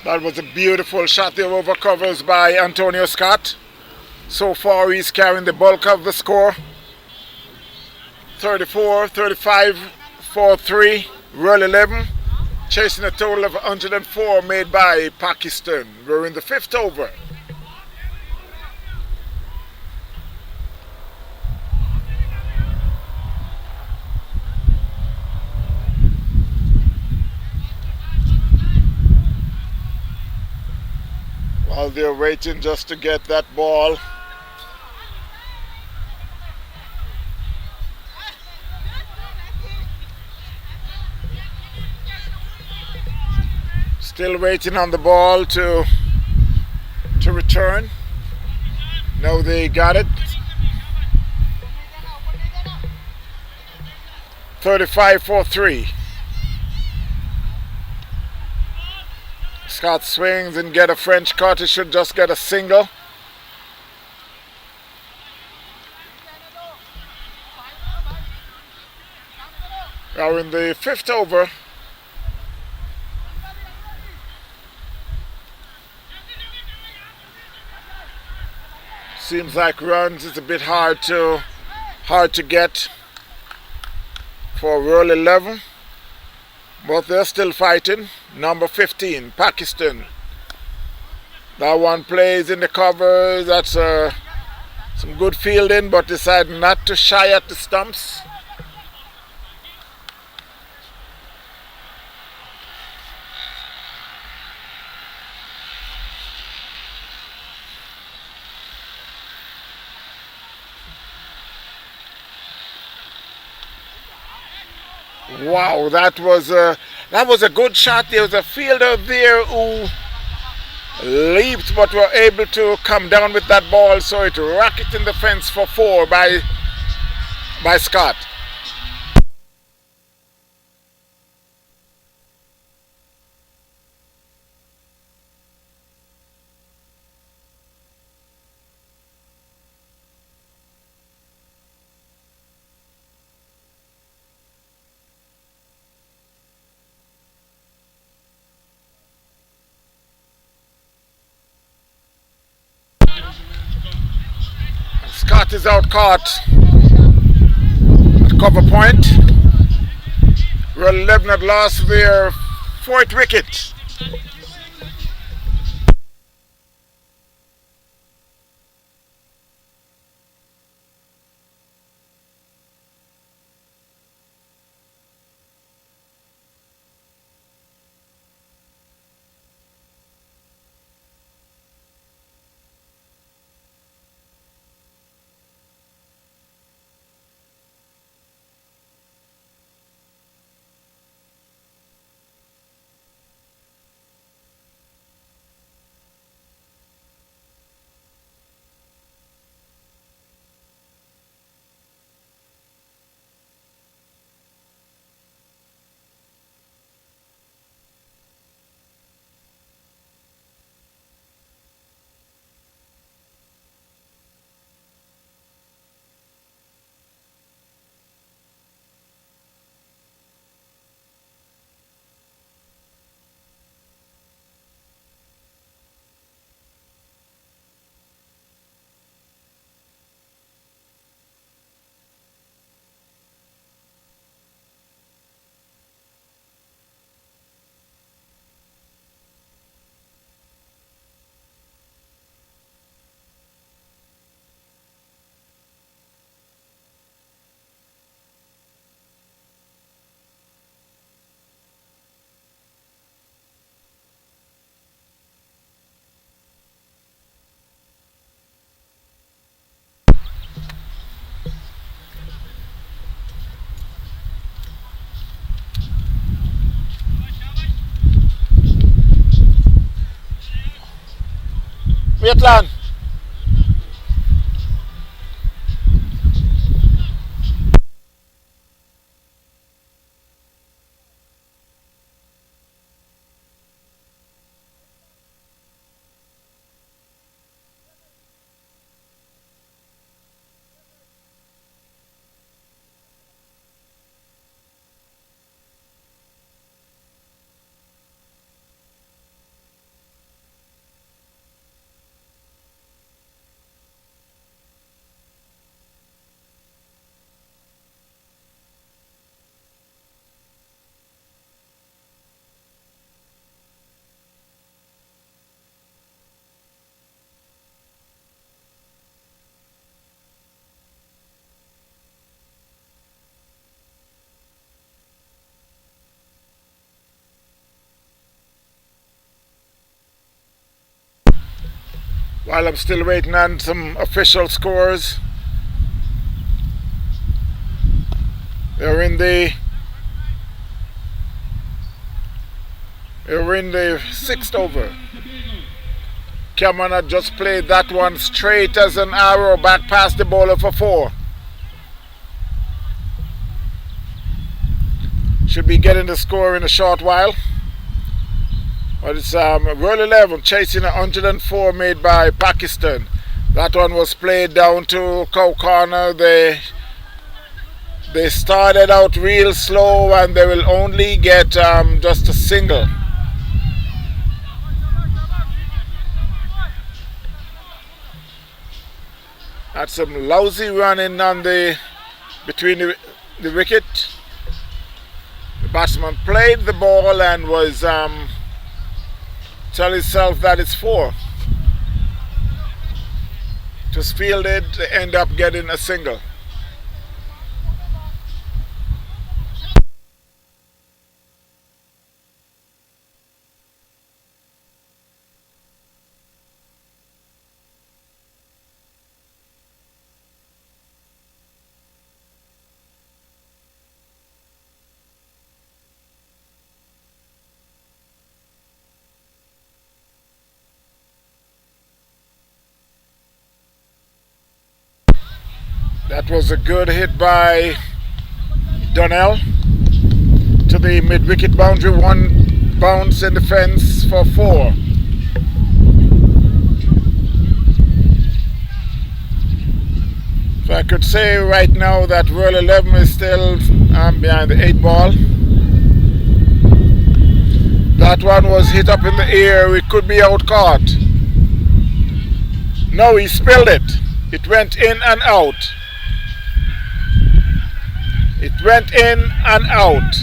That was a beautiful shot there over covers by Antonio Scott. So far he's carrying the bulk of the score. 34-35 for 3, roll 11. Chasing a total of 104 made by Pakistan. We're in the fifth over. While they're waiting just to get that ball. Still waiting on the ball to return. Now they got it. 35-3. Scott swings and get a French cut. He should just get a single. Now in the fifth over. Seems like runs is a bit hard to get for roll 11. But they're still fighting. Number 15, Pakistan. That one plays in the cover. That's some good fielding, but decided not to shy at the stumps. Wow, that was a good shot. There was a fielder there who leaped but were able to come down with that ball, so it rocketed in the fence for 4 by Scott. Scott is out caught at cover point. Roll 11 had lost their 4th wicket. Maitland. While I'm still waiting on some official scores, we're in the 6th over. Cameron had just played that one straight as an arrow back past the bowler for 4. Should be getting the score in a short while. But it's World 11 chasing 104 made by Pakistan. That one was played down to cow corner. They started out real slow and they will only get just a single. Had some lousy running on between the wicket. The batsman played the ball and was tell himself that it's 4. Just fielded, they end up getting a single. That was a good hit by Donnell to the mid-wicket boundary. 1 bounce in the fence for 4. So I could say right now that World 11 is still behind the 8 ball. That one was hit up in the air. It could be out caught. No, he spilled it. It went in and out. It went in and out.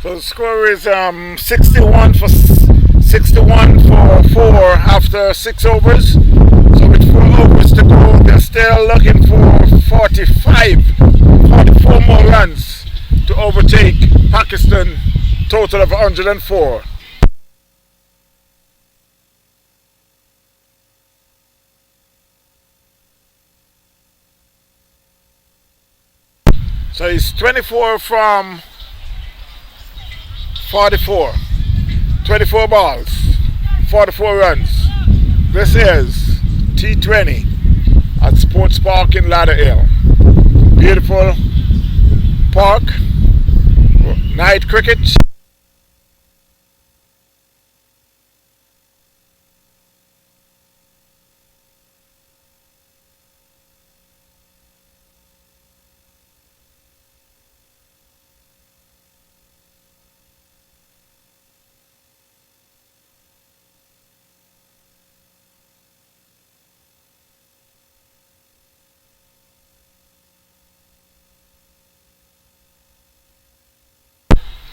So the score is 61 for 4 after 6 overs. So with 4 overs to go, they're still looking for 44 more runs. overtake Pakistan, total of 104. So it's 24 from 44. 24 balls, 44 runs. This is T20 at Sports Park in Lauderdale. Beautiful park, night cricket.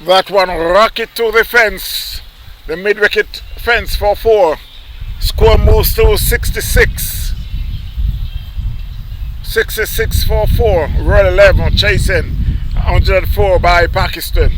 That one rocket to the fence, the mid-wicket fence for 4. Score moves to 66. 66 for 4. Roll 11 chasing 104 by Pakistan.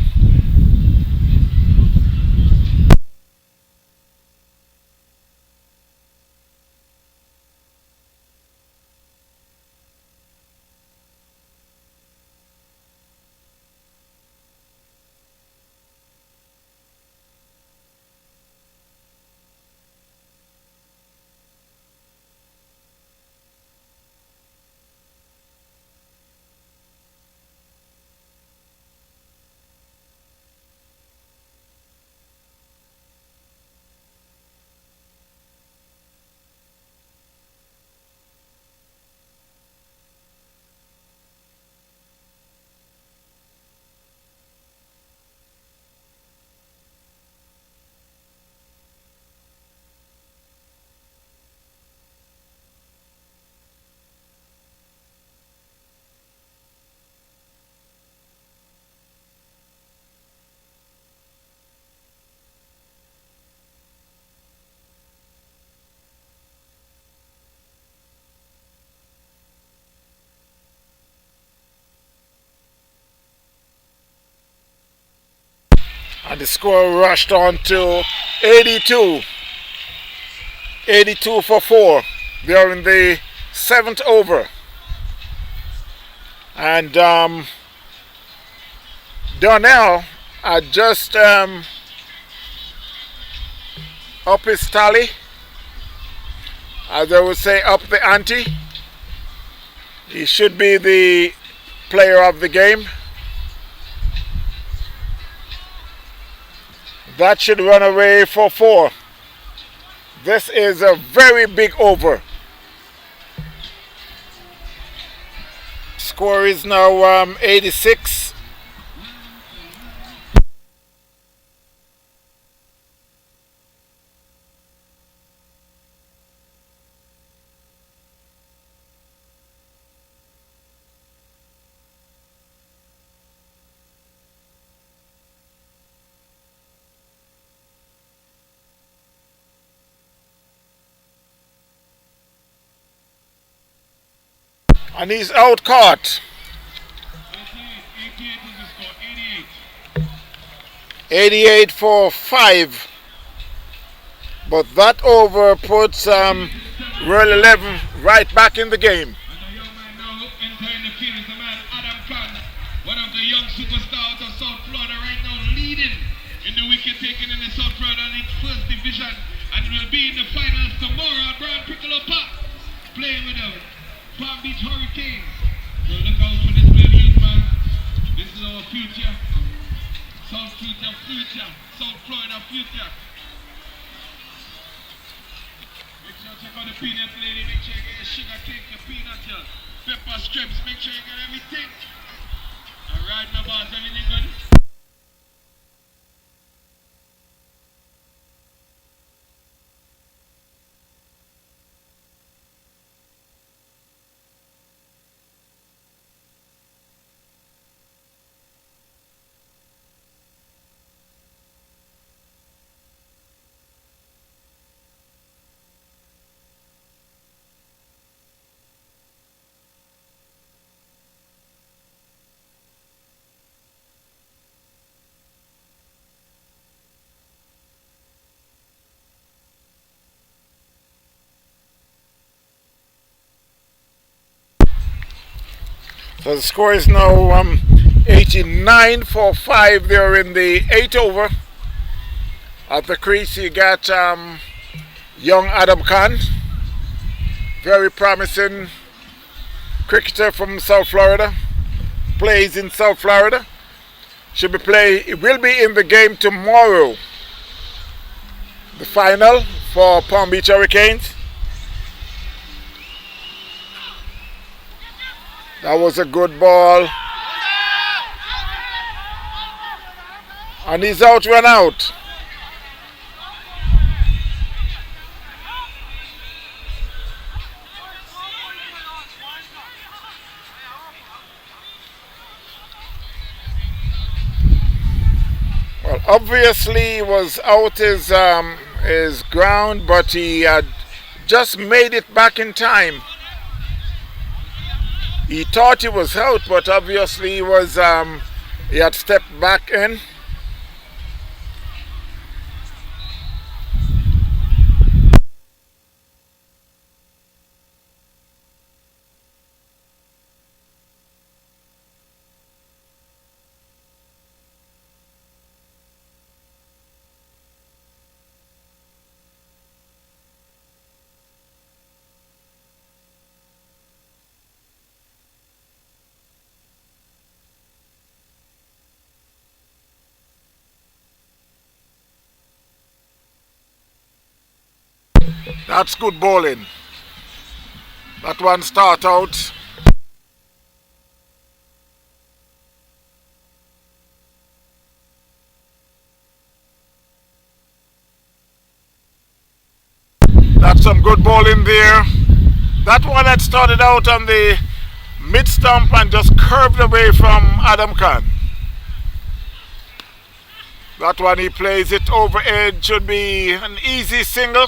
And the score rushed on to 82. 82 for 4. They are in the 7th over. And Donnell had just up his tally. As I would say, up the ante. He should be the player of the game. That should run away for 4. This is a very big over. Score is now 86. And he's out caught. 88 for 5. But that over puts Royal 11 right back in the game. One of the young superstars of South Florida right now, leading in the wicket taking in the South Florida League First Division, and will be in the finals tomorrow at Brown Piccolo Park, playing with them. Palm Beach Hurricanes. So look out for this little youth, man. This is our future. South future. South Florida future. Make sure you check out the peanut lady. Make sure you get your sugar cake, your peanut, your pepper strips. Make sure you get everything. Alright, my boss, everything good? So the score is now 89 for 5 there in the 8th over. At the crease you got young Adam Khan, very promising cricketer from South Florida, plays in South Florida. It will be in the game tomorrow, the final for Palm Beach Hurricanes. That was a good ball. And he's out, run out. Well, obviously he was out his ground, but he had just made it back in time. He thought he was out, but obviously he had stepped back in. That's good bowling. That one start out. That's some good bowling there. That one had started out on the mid stump and just curved away from Adam Khan. That one he plays it over edge, should be an easy single.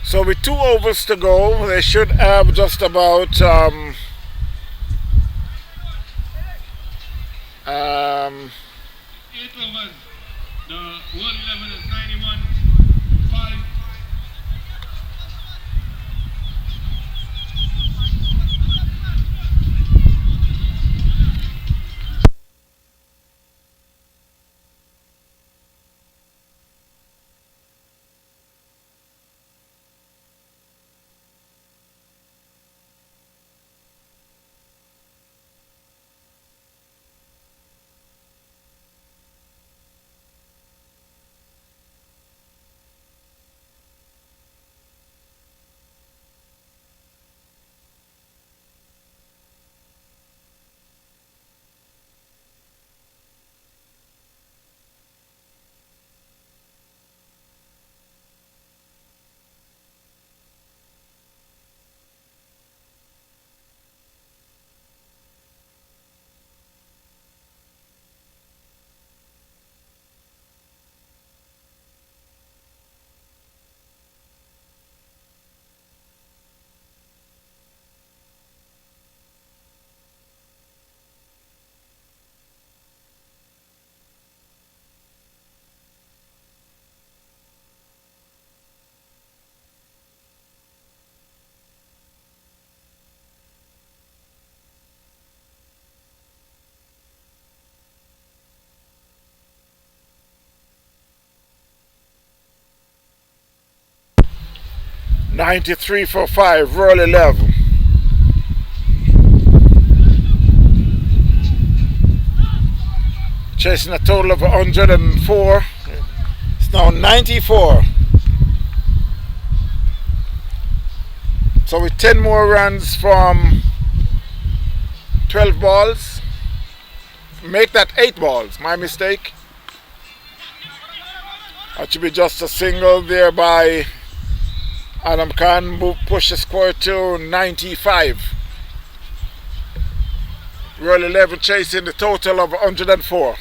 So with 2 overs to go, they should have just about 8 overs. The world 11 is 91-5. 93 for 5, roll 11. Chasing a total of 104. It's now 94. So with 10 more runs from 12 balls, make that 8 balls, my mistake. That should be just a single there by Adam Khan, push the score to 95. Roll 11 chasing the total of 104.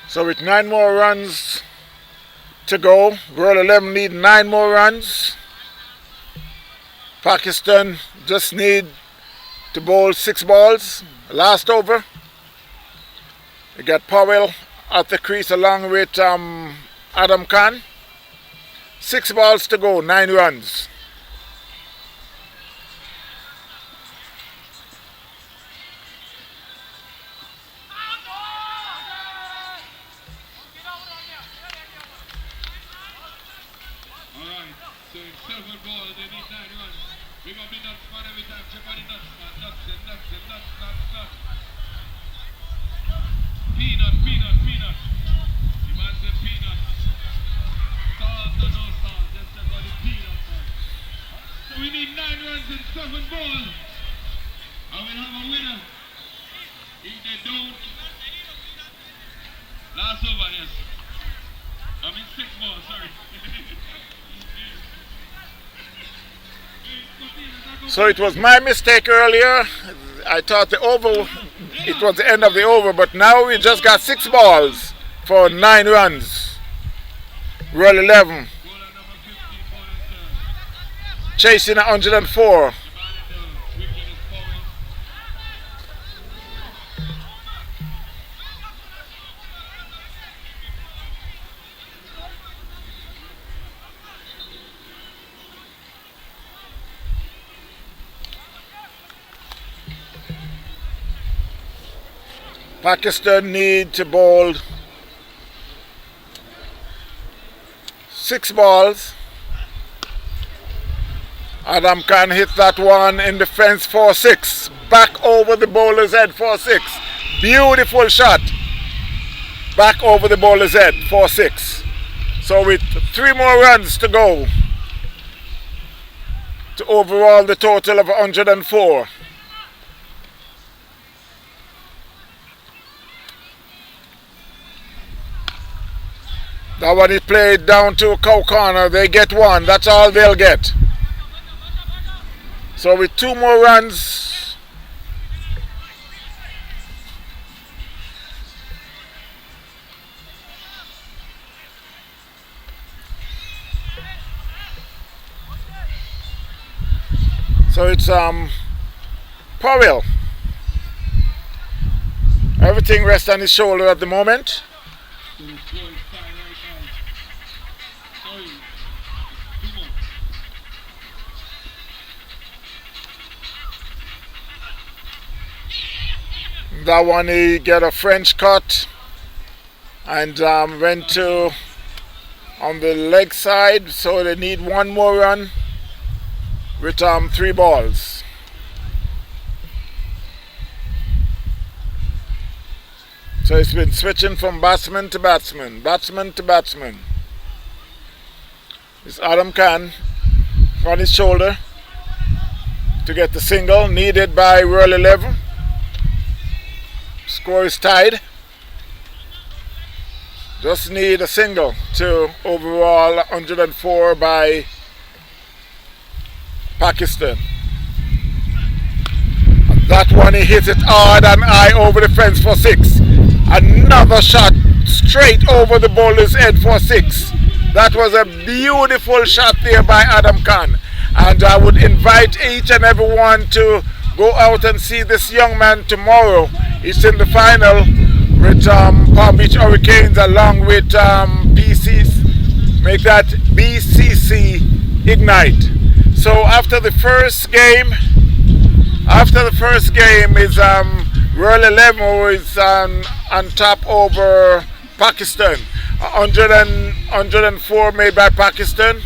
So with 9 more runs to go, roll 11 need 9 more runs. Pakistan just need to bowl 6 balls, last over. You got Powell at the crease along with Adam Khan. 6 balls to go, 9 runs. We need 9 runs and 7 balls. I will have a winner. If they don't, last over, yes. I mean 6 balls, sorry. So it was my mistake earlier. I thought the over, it was the end of the over, but now we just got 6 balls for 9 runs. Roll 11. Chasing 104. Pakistan need to bowl 6 balls. Adam Khan hit that one in the fence 4-6. Back over the bowler's head 4-6. Beautiful shot. Back over the bowler's head 4-6. So with 3 more runs to go to overall the total of 104. That one is played down to cow corner. They get one. That's all they'll get. So with 2 more runs, so it's Powell. Everything rests on his shoulder at the moment. So the score is tied right now. Sorry. 2 more. That one he get a French cut and went to on the leg side, so they need 1 more run with 3 balls. So it's been switching from batsman to batsman, batsman to batsman. It's Adam Khan on his shoulder to get the single needed by World 11. Score is tied. Just need a single to overall 104 by Pakistan. That one he hits it hard and high over the fence for 6. Another shot straight over the bowler's head for 6. That was a beautiful shot there by Adam Khan. And I would invite each and everyone to go out and see this young man tomorrow. He's in the final with Palm Beach Hurricanes along with PCs. Make that BCC Ignite. So after the first game is World 11 who is on top over Pakistan. 104 made by Pakistan.